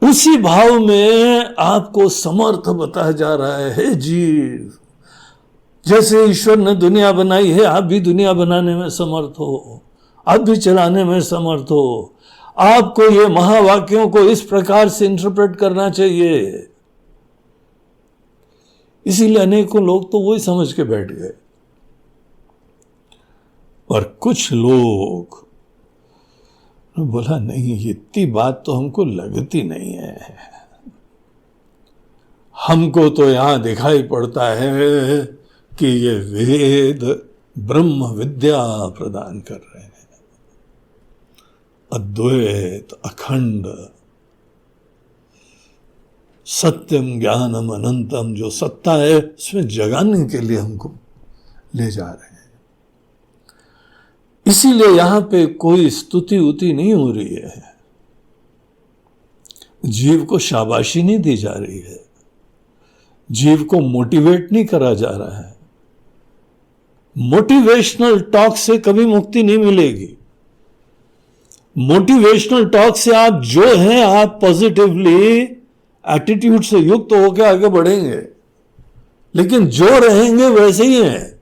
उसी भाव में आपको समर्थ बताया जा रहा है जीव। जैसे ईश्वर ने दुनिया बनाई है, आप भी दुनिया बनाने में समर्थ हो, आप भी चलाने में समर्थ हो। आपको ये महावाक्यों को इस प्रकार से इंटरप्रेट करना चाहिए। इसीलिए अनेकों लोग तो वही समझ के बैठ गए। और कुछ लोग बोला नहीं, इतनी बात तो हमको लगती नहीं है। हमको तो यहां दिखाई पड़ता है कि ये वेद ब्रह्म विद्या प्रदान कर रहे हैं, अद्वैत, अखंड, सत्यम ज्ञानम अनंतम, जो सत्ता है उसमें जगाने के लिए हमको ले जा रहे हैं। इसीलिए यहां पे कोई स्तुति उति नहीं हो रही है, जीव को शाबाशी नहीं दी जा रही है, जीव को मोटिवेट नहीं करा जा रहा है। मोटिवेशनल टॉक से कभी मुक्ति नहीं मिलेगी। मोटिवेशनल टॉक से आप जो हैं, आप पॉजिटिवली एटीट्यूड से युक्त होकर आगे बढ़ेंगे, लेकिन जो रहेंगे वैसे ही हैं,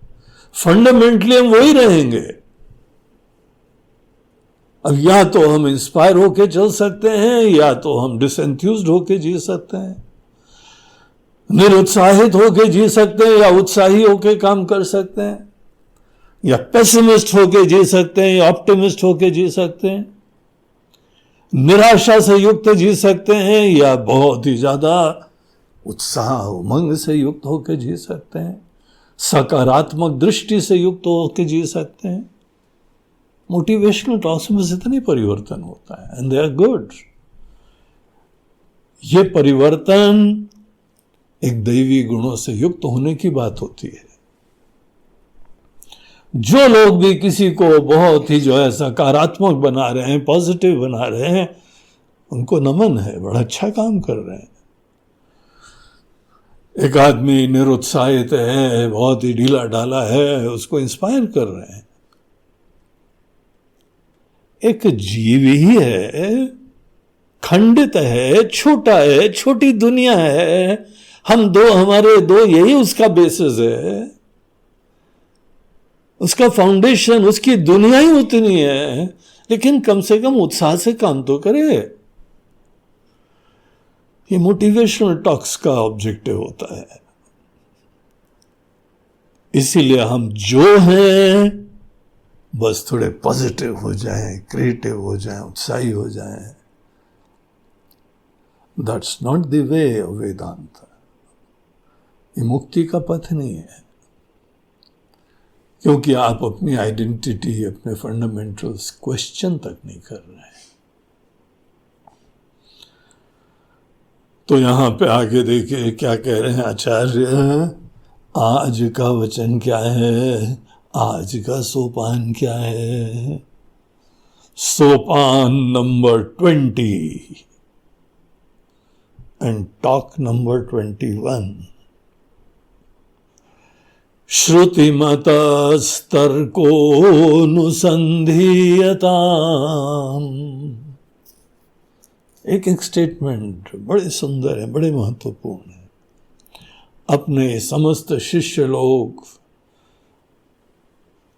फंडामेंटली हम वही रहेंगे। अब या तो हम इंस्पायर होके चल सकते हैं, या तो हम डिसएंथ्यूज्ड होके जी सकते हैं, निरुत्साहित होके जी सकते हैं, या उत्साही होके काम कर सकते हैं, या पेसिमिस्ट होके जी सकते हैं, या ऑप्टिमिस्ट होके जी सकते हैं, निराशा से युक्त जी सकते हैं, या बहुत ही ज्यादा उत्साह उमंग से युक्त होकर जी सकते हैं, सकारात्मक दृष्टि से युक्त होकर जी सकते हैं। मोटिवेशनल टॉक्स में इतनी परिवर्तन होता है, एंड दे आर गुड। ये परिवर्तन एक दैवी गुणों से युक्त होने की बात होती है। जो लोग भी किसी को बहुत ही जो है सकारात्मक बना रहे हैं, पॉजिटिव बना रहे हैं, उनको नमन है, बड़ा अच्छा काम कर रहे हैं। एक आदमी निरुत्साहित है, बहुत ही ढीला ढाला है, उसको इंस्पायर कर रहे हैं। एक जीव ही है, खंडित है, छोटा है, छोटी दुनिया है, हम दो, हमारे दो, यही उसका बेसिस है, उसका फाउंडेशन, उसकी दुनिया ही उतनी है। लेकिन कम से कम उत्साह से काम तो करे। ये मोटिवेशनल टॉक्स का ऑब्जेक्टिव होता है। इसीलिए हम जो हैं बस थोड़े पॉजिटिव हो जाएं, क्रिएटिव हो जाएं, उत्साही हो जाएं। That's not the way of Vedanta. ये मुक्ति का पथ नहीं है, क्योंकि आप अपनी आइडेंटिटी, अपने फंडामेंटल्स क्वेश्चन तक नहीं कर रहे हैं। तो यहां पे आगे देखिए क्या कह रहे हैं आचार्य। आज का वचन क्या है, आज का सोपान क्या है? सोपान नंबर 20 एंड टॉक नंबर 21। श्रुतिमतस्तर्कोऽनुसन्धीयताम्। एक एक स्टेटमेंट बड़े सुंदर है, बड़े महत्वपूर्ण है। अपने समस्त शिष्य लोग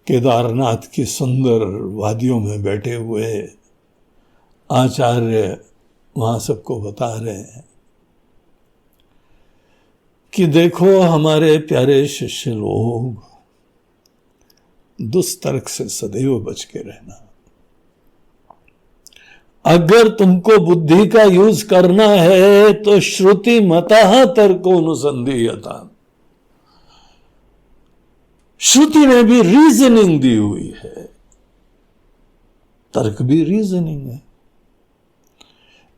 केदारनाथ की सुंदर वादियों में बैठे हुए, आचार्य वहां सबको बता रहे हैं कि देखो हमारे प्यारे शिष्य लोग, दुष्तर्क से सदैव बच के रहना। अगर तुमको बुद्धि का यूज करना है तो श्रुति मतः तर्कोऽनुसन्धीयता। श्रुति ने भी रीजनिंग दी हुई है, तर्क भी रीजनिंग है।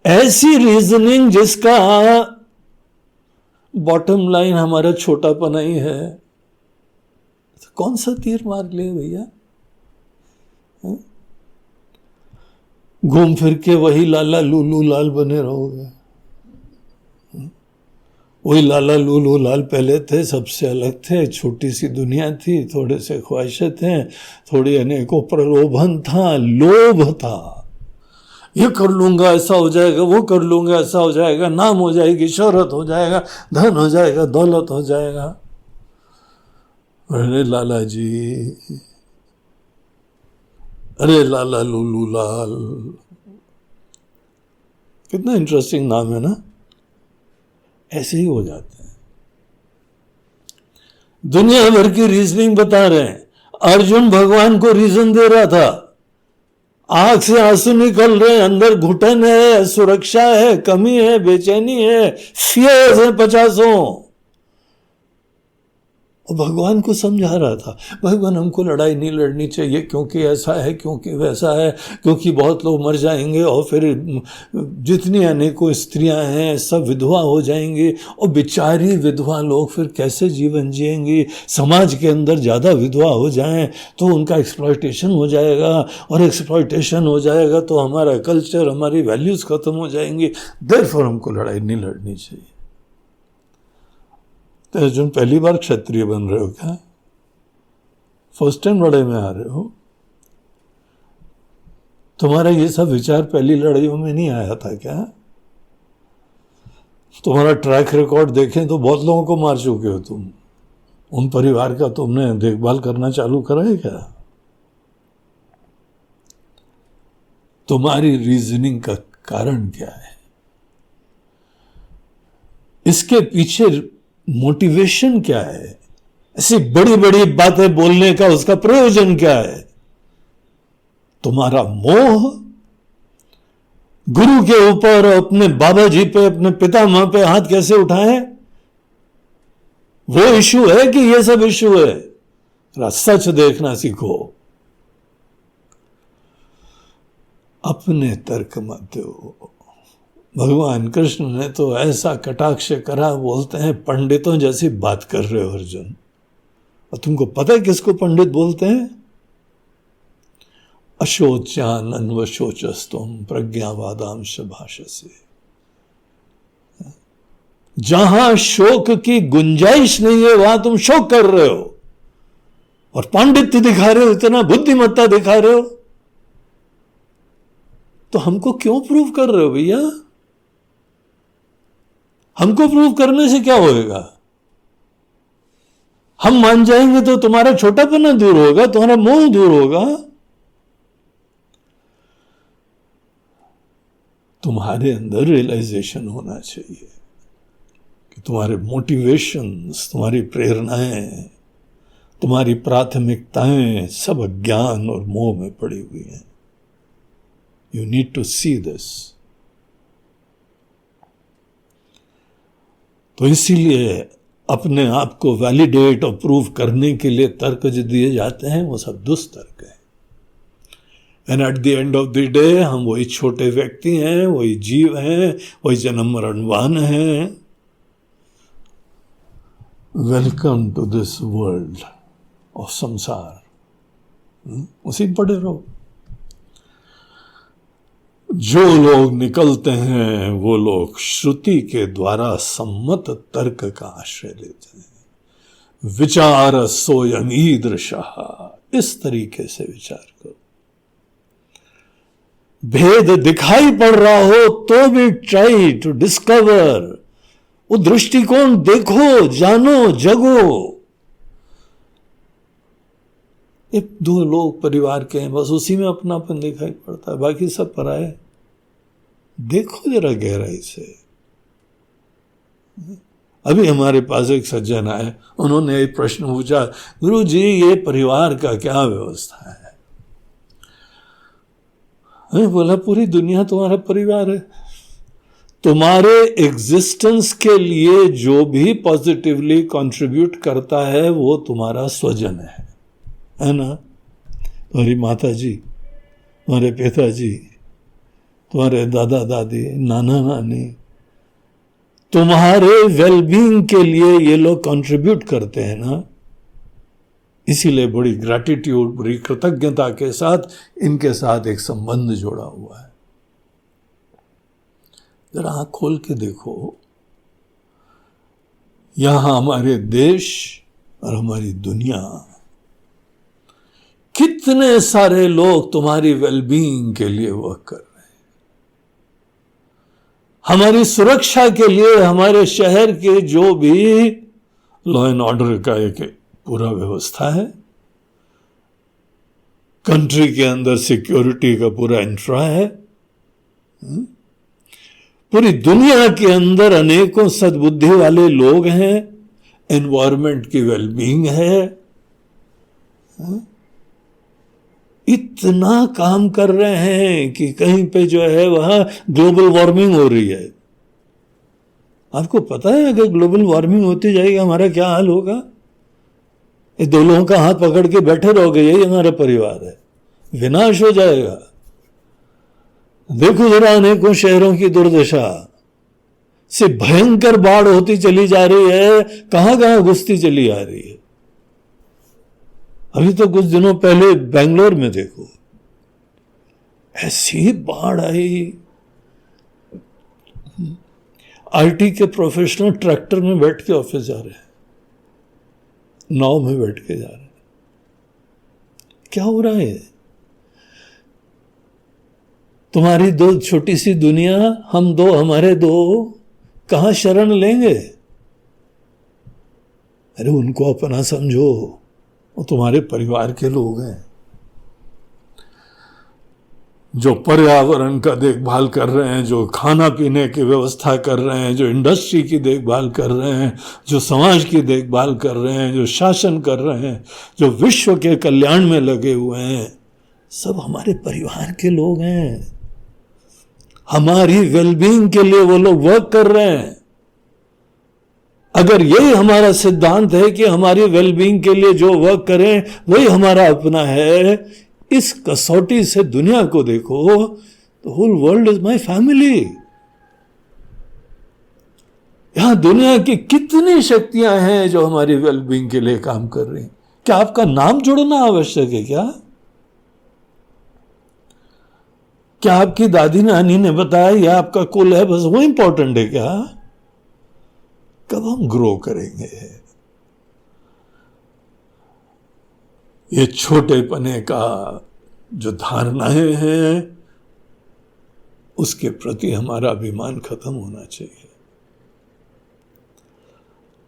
ऐसी रीजनिंग जिसका बॉटम लाइन हमारा छोटापना ही है, तो कौन सा तीर मार ले भैया? घूम फिर के वही लाला लूलू लाल बने रहोगे। वही लाला लूलू लाल पहले थे, सबसे अलग थे, छोटी सी दुनिया थी, थोड़े से ख्वाहिशें थे, थोड़ी अनेकों प्रलोभन था, लोभ था। ये कर लूंगा ऐसा हो जाएगा, वो कर लूंगा ऐसा हो जाएगा, नाम हो जाएगी, शोहरत हो जाएगा, धन हो जाएगा, दौलत हो जाएगा। अरे लाला जी, अरे लाला लूलू लाल, कितना इंटरेस्टिंग नाम है ना। ऐसे ही हो जाते हैं। दुनिया भर की रीजनिंग बता रहे हैं। अर्जुन भगवान को रीजन दे रहा था, आंख से आंसू निकल रहे, अंदर घुटन है, सुरक्षा है, कमी है, बेचैनी है, फियर्स है 50। और भगवान को समझा रहा था, भगवान हमको लड़ाई नहीं लड़नी चाहिए, क्योंकि ऐसा है, क्योंकि वैसा है, क्योंकि बहुत लोग मर जाएंगे और फिर जितनी अनेकों स्त्रियां हैं सब विधवा हो जाएंगी, और बेचारी विधवा लोग फिर कैसे जीवन जिएंगी? समाज के अंदर ज़्यादा विधवा हो जाएं तो उनका एक्सप्लॉयटेशन हो जाएगा, और एक्सप्लॉयटेशन हो जाएगा तो हमारा कल्चर, हमारी वैल्यूज़ ख़त्म हो जाएंगी। देयरफॉर हमको लड़ाई नहीं लड़नी चाहिए। तो अर्जुन पहली बार क्षत्रिय बन रहे हो क्या? फर्स्ट टाइम लड़ाई में आ रहे हो? तुम्हारा ये सब विचार पहली लड़ाइयों में नहीं आया था क्या? तुम्हारा ट्रैक रिकॉर्ड देखें तो बहुत लोगों को मार चुके हो तुम। उन परिवार का तुमने देखभाल करना चालू करा है क्या? तुम्हारी रीजनिंग का कारण क्या है? इसके पीछे मोटिवेशन क्या है? ऐसी बड़ी बड़ी बातें बोलने का उसका प्रयोजन क्या है? तुम्हारा मोह गुरु के ऊपर, अपने बाबा जी पे, अपने पितामह पे हाथ कैसे उठाएं, वो इशू है कि ये सब इशू है? सच देखना सीखो, अपने तर्क मत दो। भगवान कृष्ण ने तो ऐसा कटाक्ष करा, बोलते हैं पंडितों जैसी बात कर रहे हो अर्जुन। और तुमको पता है किसको पंडित बोलते हैं? अशोच्यान अन्वशोचस्तुम प्रज्ञावादांश भाषसे। जहां शोक की गुंजाइश नहीं है वहां तुम शोक कर रहे हो, और पांडित्य दिखा रहे हो, इतना बुद्धिमत्ता दिखा रहे हो। तो हमको क्यों प्रूव कर रहे हो भैया? हमको प्रूव करने से क्या होएगा? हम मान जाएंगे तो तुम्हारा छोटापना दूर होगा, तुम्हारा मोह दूर होगा। तुम्हारे अंदर रियलाइजेशन होना चाहिए कि तुम्हारे मोटिवेशंस, तुम्हारी प्रेरणाएं, तुम्हारी प्राथमिकताएं सब अज्ञान और मोह में पड़ी हुई हैं। You need to see this. तो इसीलिए अपने आप को वैलिडेट और प्रूव करने के लिए तर्क जो दिए जाते हैं वो सब दुष्तर्क है। And at the end of the day हम वही छोटे व्यक्ति हैं, वही जीव हैं, वही जन्म मरणवान हैं। Welcome to this world of sansar, उसी में पड़े रहो। जो लोग निकलते हैं वो लोग श्रुति के द्वारा सम्मत तर्क का आश्रय लेते हैं। विचार सोयम ईदृशः, इस तरीके से विचार करो। भेद दिखाई पड़ रहा हो तो भी ट्राई टू डिस्कवर, वो दृष्टिकोण देखो, जानो, जगो। एक दो लोग परिवार के हैं, बस उसी में अपनापन दिखाई पड़ता है, बाकी सब पराए। देखो जरा गहराई से। अभी हमारे पास एक सज्जन आए, उन्होंने एक प्रश्न पूछा, गुरु जी ये परिवार का क्या व्यवस्था है? मैं बोला पूरी दुनिया तुम्हारा परिवार है। तुम्हारे एग्जिस्टेंस के लिए जो भी पॉजिटिवली कंट्रीब्यूट करता है वो तुम्हारा स्वजन है ना? तुम्हारी माता जी, तुम्हारे पिताजी, तुम्हारे दादा दादी, नाना नानी, तुम्हारे वेलबींग के लिए ये लोग कंट्रीब्यूट करते हैं ना। इसीलिए बड़ी ग्रैटिट्यूड, बड़ी कृतज्ञता के साथ इनके साथ एक संबंध जोड़ा हुआ है। जरा आंख खोल के देखो, यहां हमारे देश और हमारी दुनिया, कितने सारे लोग तुम्हारी वेलबींग के लिए वर्क कर रहे हैं, हमारी सुरक्षा के लिए। हमारे शहर के जो भी लॉ एंड ऑर्डर का एक पूरा व्यवस्था है, कंट्री के अंदर सिक्योरिटी का पूरा इंफ्रा है, पूरी दुनिया के अंदर अनेकों सद्बुद्धि वाले लोग हैं, एनवायरमेंट की वेलबींग है, इतना काम कर रहे हैं कि कहीं पे जो है वहां ग्लोबल वार्मिंग हो रही है। आपको पता है अगर ग्लोबल वार्मिंग होती जाएगी हमारा क्या हाल होगा? ये दो लोगों का हाथ पकड़ के बैठे रहोगे, यही हमारा परिवार है, विनाश हो जाएगा। देखो जरा अनेकों शहरों की दुर्दशा से भयंकर बाढ़ होती चली जा रही है, कहां कहां घुसती चली आ रही है। अभी तो कुछ दिनों पहले बेंगलोर में देखो ऐसी बाढ़ आई, आईटी के प्रोफेशनल ट्रैक्टर में बैठ के ऑफिस जा रहे हैं, नाव में बैठ के जा रहे हैं। क्या हो रहा है? तुम्हारी दो छोटी सी दुनिया, हम दो, हमारे दो, कहां शरण लेंगे? अरे उनको अपना समझो, वो तुम्हारे परिवार के लोग हैं, जो पर्यावरण का देखभाल कर रहे हैं, जो खाना पीने की व्यवस्था कर रहे हैं, जो इंडस्ट्री की देखभाल कर रहे हैं, जो समाज की देखभाल कर रहे हैं, जो शासन कर रहे हैं, जो विश्व के कल्याण में लगे हुए हैं, सब हमारे परिवार के लोग हैं। हमारी वेलबींग के लिए वो लोग वर्क कर रहे हैं। अगर यही हमारा सिद्धांत है कि हमारी वेलबींग के लिए जो वर्क करें वही हमारा अपना है, इस कसौटी से दुनिया को देखो, the whole world is my family. यहां दुनिया की कितनी शक्तियां हैं जो हमारी वेलबींग के लिए काम कर रही हैं। क्या आपका नाम जोड़ना आवश्यक है? क्या आपकी दादी नानी ने बताया यह आपका कुल है, बस वो इंपॉर्टेंट है क्या? कब हम ग्रो करेंगे? ये छोटेपने का जो धारणाएं हैं उसके प्रति हमारा अभिमान खत्म होना चाहिए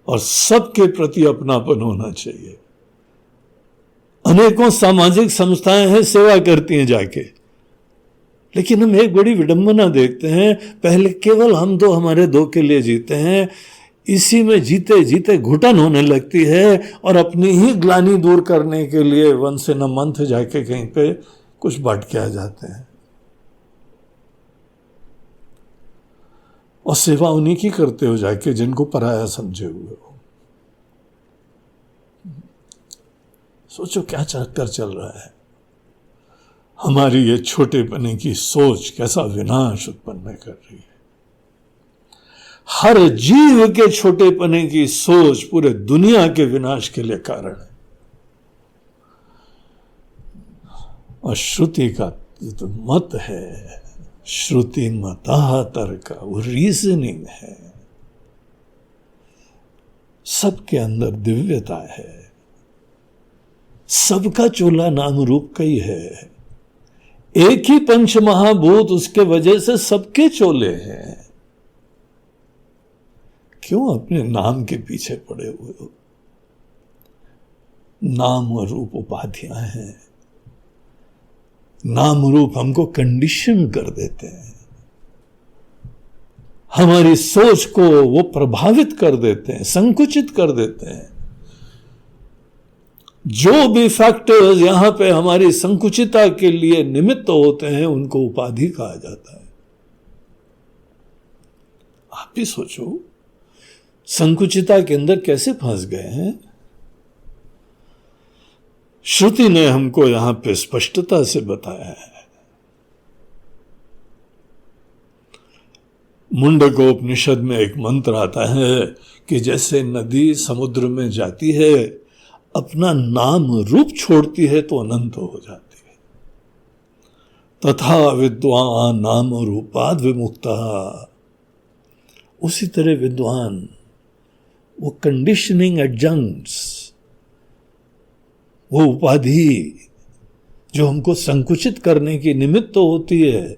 और सबके प्रति अपनापन होना चाहिए। अनेकों सामाजिक संस्थाएं हैं, सेवा करती हैं जाके, लेकिन हम एक बड़ी विडंबना देखते हैं, पहले केवल हम दो, हमारे दो के लिए जीते हैं, इसी में जीते जीते घुटन होने लगती है और अपनी ही ग्लानि दूर करने के लिए वंस इन अ मंथ जाके कहीं पे कुछ बांट के आ जाते हैं। और सेवा उन्हीं की करते हो जाके जिनको पराया समझे हुए हो। सोचो क्या चक्कर चल रहा है। हमारी ये छोटेपने की सोच कैसा विनाश उत्पन्न कर रही है। हर जीव के छोटेपने की सोच पूरे दुनिया के विनाश के लिए कारण है। और श्रुति का तो मत है, श्रुति मता तर्क, वो रीजनिंग है। सबके अंदर दिव्यता है, सबका चोला नाम रूप का ही है। एक ही पंच महाभूत, उसके वजह से सबके चोले हैं। क्यों अपने नाम के पीछे पड़े हुए हो? नाम और रूप उपाधियां हैं। नाम रूप हमको कंडीशन कर देते हैं, हमारी सोच को वो प्रभावित कर देते हैं, संकुचित कर देते हैं। जो भी फैक्टर्स यहां पे हमारी संकुचितता के लिए निमित्त होते हैं उनको उपाधि कहा जाता है। आप भी सोचो, संकुचितता के अंदर कैसे फंस गए हैं। श्रुति ने हमको यहां पे स्पष्टता से बताया है। मुंडकोपनिषद में एक मंत्र आता है कि जैसे नदी समुद्र में जाती है, अपना नाम रूप छोड़ती है तो अनंत हो जाती है। तथा विद्वान नाम रूपाद विमुक्ता। उसी तरह विद्वान वो कंडीशनिंग एडजंक्ट्स, वो उपाधि जो हमको संकुचित करने की निमित्त होती है,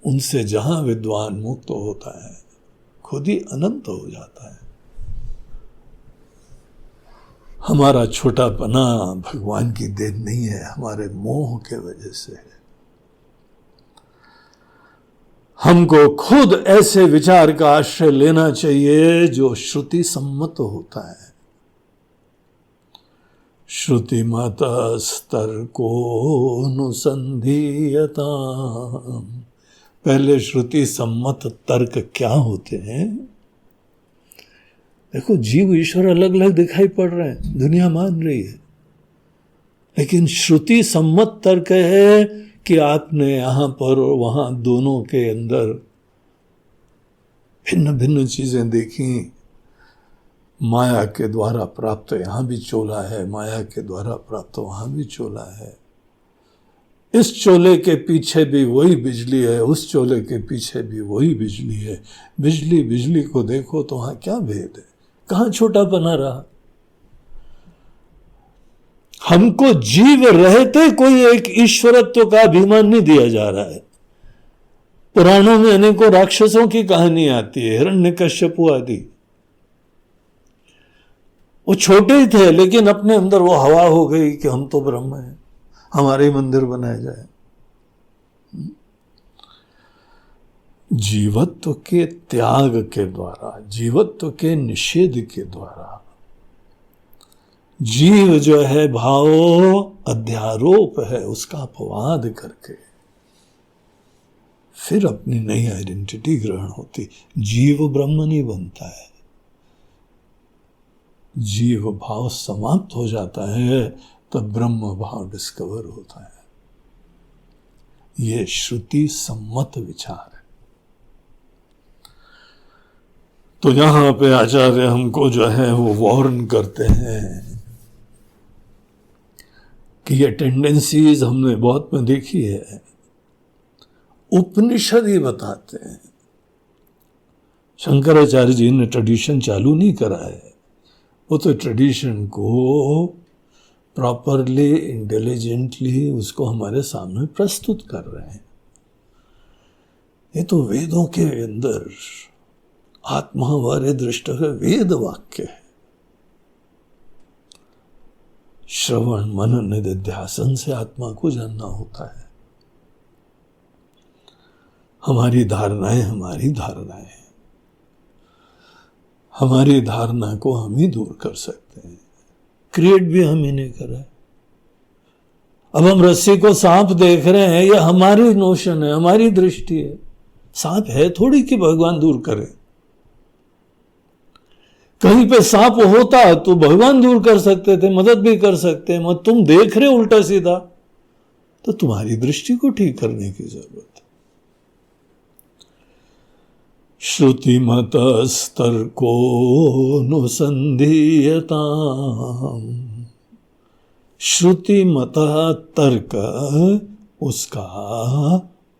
उनसे जहां विद्वान मुक्त होता है, खुद ही अनंत हो जाता है। हमारा छोटापना भगवान की देन नहीं है, हमारे मोह के वजह से है। हमको खुद ऐसे विचार का आश्रय लेना चाहिए जो श्रुति सम्मत होता है। श्रुति मतस्तर्को अनुसंधीयता। पहले श्रुति सम्मत तर्क क्या होते हैं? देखो, जीव ईश्वर अलग अलग दिखाई पड़ रहे हैं, दुनिया मान रही है, लेकिन श्रुति सम्मत तर्क है कि आपने यहां पर और वहां दोनों के अंदर भिन्न भिन्न चीजें देखी। माया के द्वारा प्राप्त यहां भी चोला है, माया के द्वारा प्राप्त वहां भी चोला है। इस चोले के पीछे भी वही बिजली है, उस चोले के पीछे भी वही बिजली है। बिजली बिजली को देखो तो वहां क्या भेद है, कहां छोटा बना रहा। हमको जीव रहते कोई एक ईश्वरत्व का अभिमान नहीं दिया जा रहा है। पुराणों में अनेकों राक्षसों की कहानी आती है, हिरण्यकश्यपु आदि। वो छोटे ही थे, लेकिन अपने अंदर वो हवा हो गई कि हम तो ब्रह्म हैं, हमारे मंदिर बनाए जाए। जीवत्व के त्याग के द्वारा, जीवत्व के निषेध के द्वारा जीव जो है भाव अध्यारोप है, उसका अपवाद करके फिर अपनी नई आइडेंटिटी ग्रहण होती। जीव ब्रह्म नहीं बनता है, जीव भाव समाप्त हो जाता है, तब ब्रह्म भाव डिस्कवर होता है। यह श्रुति सम्मत विचार है। तो यहां पे आचार्य हमको जो है वो वार्न करते हैं कि ये टेंडेंसीज हमने बहुत में देखी है। उपनिषद ही बताते हैं, शंकराचार्य जी ने ट्रेडिशन चालू नहीं करा है, वो तो ट्रेडिशन को प्रॉपरली इंटेलिजेंटली उसको हमारे सामने प्रस्तुत कर रहे हैं। ये तो वेदों के अंदर आत्मा वारे दृष्ट है, वेद वाक्य है। श्रवण मनन निधिध्यासन से आत्मा को जानना होता है। हमारी धारणाएं हमारी धारणा को हम ही दूर कर सकते हैं। क्रिएट भी हम ही नहीं कर रहे। अब हम रस्सी को सांप देख रहे हैं, यह हमारी नोशन है, हमारी दृष्टि है। सांप है थोड़ी कि भगवान दूर करे। कहीं पे सांप होता तो भगवान दूर कर सकते थे, मदद भी कर सकते हैं। मगर तुम देख रहे उल्टा सीधा, तो तुम्हारी दृष्टि को ठीक करने की जरूरत है। श्रुतिमतस्तर्को नुसंधीयता, श्रुतिमत तर्क, उसका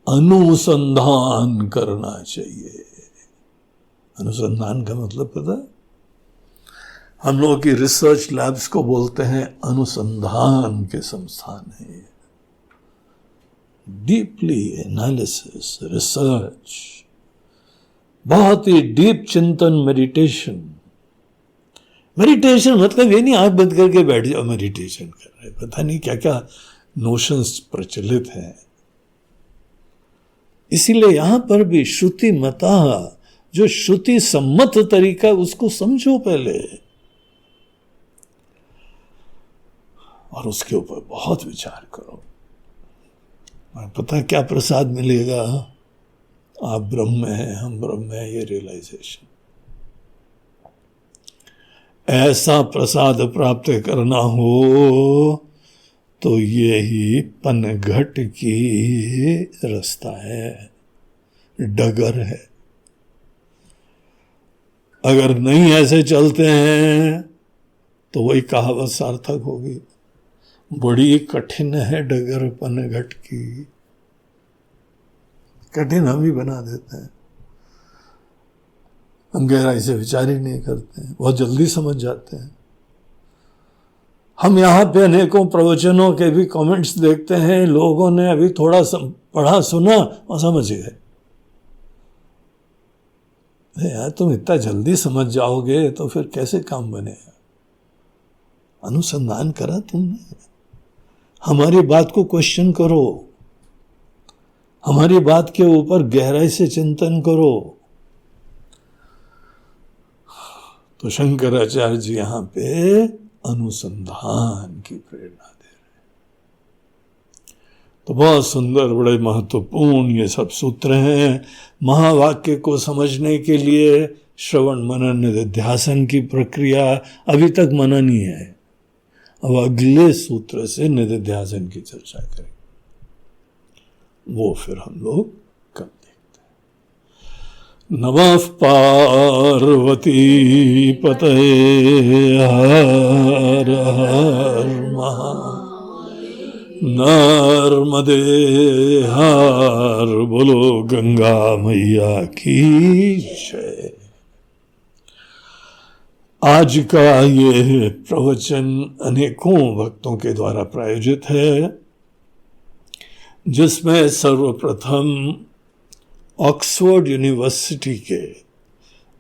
अनुसंधान करना चाहिए। अनुसंधान का मतलब पता है? हम लोगों की रिसर्च लैब्स को बोलते हैं अनुसंधान के संस्थान है। डीपली एनालिसिस, रिसर्च, बहुत ही डीप चिंतन, मेडिटेशन। मेडिटेशन मतलब ये नहीं आंख बंद करके बैठ जाओ मेडिटेशन कर रहे, पता नहीं क्या क्या नोशंस प्रचलित हैं। इसीलिए यहां पर भी श्रुति मता, जो श्रुति सम्मत तरीका, उसको समझो पहले और उसके ऊपर बहुत विचार करो। पता क्या प्रसाद मिलेगा? आप ब्रह्म हैं, हम ब्रह्म हैं, ये रियलाइजेशन। ऐसा प्रसाद प्राप्त करना हो तो ये ही पनघट की रास्ता है, डगर है। अगर नहीं ऐसे चलते हैं तो वही कहावत सार्थक होगी, बड़ी कठिन है डगर पनघट की। कठिन हम ही बना देते हैं, हम गहराई से विचार ही नहीं करते हैं, बहुत जल्दी समझ जाते हैं। हम यहाँ पे अनेकों प्रवचनों के भी कमेंट्स देखते हैं, लोगों ने अभी थोड़ा पढ़ा सुना और समझ गए। यार तुम इतना जल्दी समझ जाओगे तो फिर कैसे काम बनेगा? अनुसंधान करा तुमने? हमारी बात को क्वेश्चन करो, हमारी बात के ऊपर गहराई से चिंतन करो। तो शंकराचार्य जी यहां पे अनुसंधान की प्रेरणा दे रहे हैं। तो बहुत सुंदर, बड़े महत्वपूर्ण ये सब सूत्र हैं। महावाक्य को समझने के लिए श्रवण मनन निधिध्यासन की प्रक्रिया, अभी तक मनन ही है। अब अगले सूत्र से निधिध्यासन की चर्चा करें, वो फिर हम लोग कब देखते हैं। नमः पार्वती पतये हर हर नर्मदे हर, बोलो गंगा मैया की जय। आज का ये प्रवचन अनेकों भक्तों के द्वारा प्रायोजित है, जिसमें सर्वप्रथम ऑक्सफोर्ड यूनिवर्सिटी के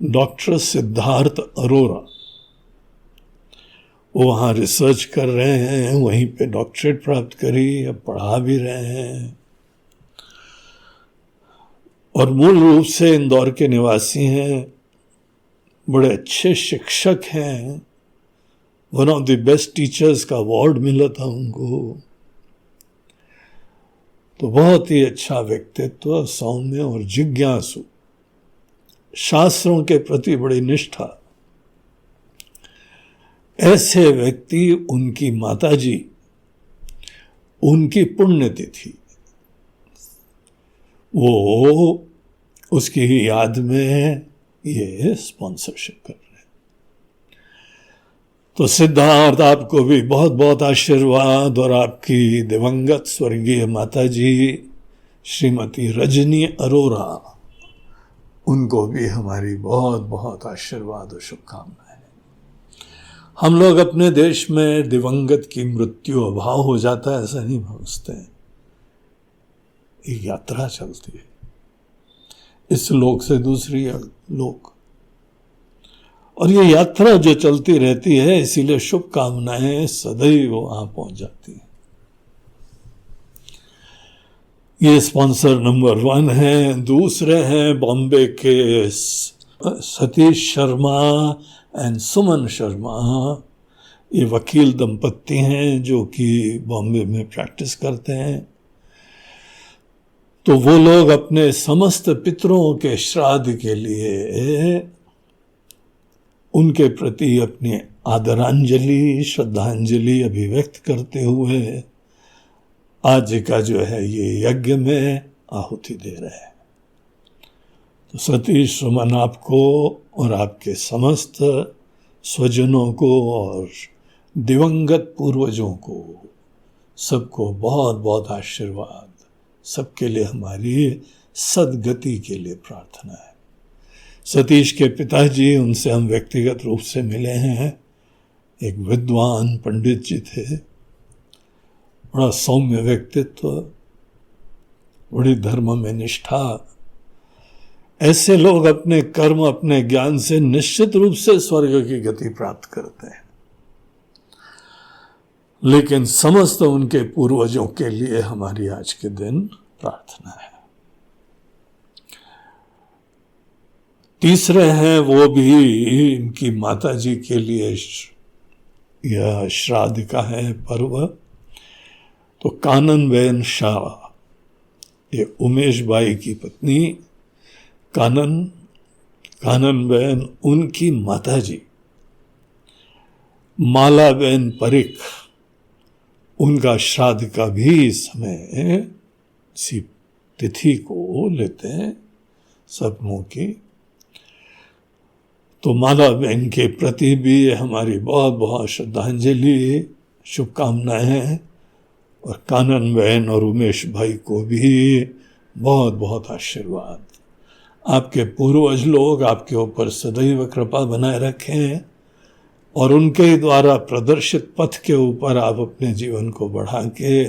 डॉक्टर सिद्धार्थ अरोरा, वो वहाँ रिसर्च कर रहे हैं, वहीं पे डॉक्टरेट प्राप्त करी, अब पढ़ा भी रहे हैं और मूल रूप से इंदौर के निवासी हैं। बड़े अच्छे शिक्षक हैं, one of the best teachers का अवार्ड मिला था उनको। तो बहुत ही अच्छा व्यक्तित्व, सौम्य और जिज्ञासु, शास्त्रों के प्रति बड़ी निष्ठा। ऐसे व्यक्ति, उनकी माताजी, उनकी पुण्यतिथि, वो उसकी याद में ये स्पॉन्सरशिप कर रहे हैं। तो सिद्धार्थ, आपको भी बहुत बहुत आशीर्वाद, और आपकी दिवंगत स्वर्गीय माताजी श्रीमती रजनी अरोरा, उनको भी हमारी बहुत बहुत आशीर्वाद और शुभकामनाएं। हम लोग अपने देश में दिवंगत की मृत्यु अभाव हो जाता है ऐसा नहीं समझते हैं। एक यात्रा चलती है इस लोक से दूसरी लोक, और ये यात्रा जो चलती रहती है, इसीलिए शुभकामनाएं सदैव वहां पहुंच जाती हैं। ये स्पॉन्सर नंबर 1 है। दूसरे हैं बॉम्बे के सतीश शर्मा एंड सुमन शर्मा। ये वकील दंपत्ति हैं जो कि बॉम्बे में प्रैक्टिस करते हैं। तो वो लोग अपने समस्त पितरों के श्राद्ध के लिए उनके प्रति अपनी आदरांजलि, श्रद्धांजलि अभिव्यक्त करते हुए आज का जो है ये यज्ञ में आहुति दे रहे हैं। तो सतीश सुमन आपको और आपके समस्त स्वजनों को और दिवंगत पूर्वजों को सबको बहुत बहुत आशीर्वाद, सबके लिए हमारी सद्गति के लिए प्रार्थना है। सतीश के पिताजी, उनसे हम व्यक्तिगत रूप से मिले हैं। एक विद्वान पंडित जी थे, बड़ा सौम्य व्यक्तित्व, बड़ी धर्म में निष्ठा। ऐसे लोग अपने कर्म, अपने ज्ञान से निश्चित रूप से स्वर्ग की गति प्राप्त करते हैं, लेकिन समस्त उनके पूर्वजों के लिए हमारी आज के दिन प्रार्थना है। तीसरे हैं वो भी इनकी माता जी के लिए यह श्राद्ध का है पर्व। तो काननबेन शाह, ये उमेश बाई की पत्नी काननबेन, उनकी माता जी मालाबेन परिक, उनका श्राद्ध का भी समय इसी तिथि को लेते हैं सबों की। तो माला बहन के प्रति भी हमारी बहुत बहुत श्रद्धांजलि, शुभकामनाएं, और कानन बहन और उमेश भाई को भी बहुत बहुत आशीर्वाद। आपके पूर्वज लोग आपके ऊपर सदैव कृपा बनाए रखें और उनके द्वारा प्रदर्शित पथ के ऊपर आप अपने जीवन को बढ़ा के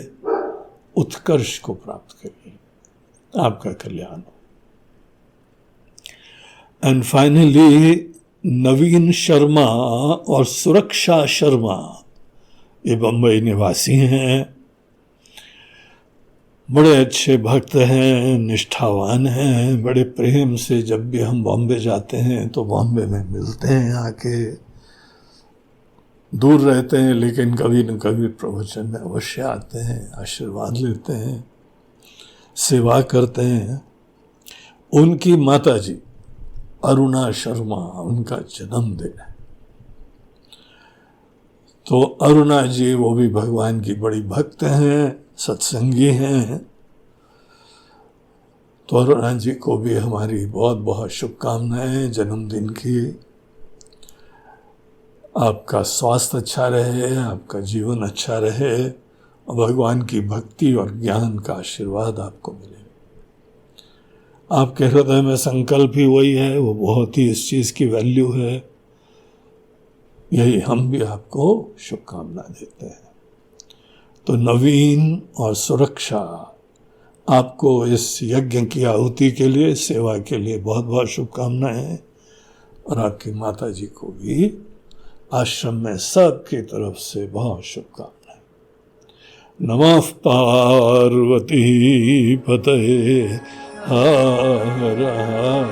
उत्कर्ष को प्राप्त करिए। आपका कल्याण हो। एंड फाइनली नवीन शर्मा और सुरक्षा शर्मा, ये बंबई निवासी हैं, बड़े अच्छे भक्त हैं, निष्ठावान हैं। बड़े प्रेम से जब भी हम बॉम्बे जाते हैं तो बॉम्बे में मिलते हैं, आके दूर रहते हैं लेकिन कभी न कभी प्रवचन में अवश्य आते हैं, आशीर्वाद लेते हैं, सेवा करते हैं। उनकी माता जी अरुणा शर्मा, उनका जन्मदिन है। तो अरुणा जी वो भी भगवान की बड़ी भक्त हैं, सत्संगी हैं। तो अरुणा जी को भी हमारी बहुत बहुत शुभकामनाएं जन्मदिन की। आपका स्वास्थ्य अच्छा रहे, आपका जीवन अच्छा रहे और भगवान की भक्ति और ज्ञान का आशीर्वाद आपको मिले। आपके हृदय में संकल्प ही वही है, वो बहुत ही इस चीज की वैल्यू है। यही हम भी आपको शुभकामना देते हैं। तो नवीन और सुरक्षा, आपको इस यज्ञ की आहुति के लिए, सेवा के लिए बहुत बहुत शुभकामनाएं। और आपकी माता जी को भी आश्रम में सबकी तरफ से बहुत शुभकामनाएं। नमः पार्वती पतये हर हर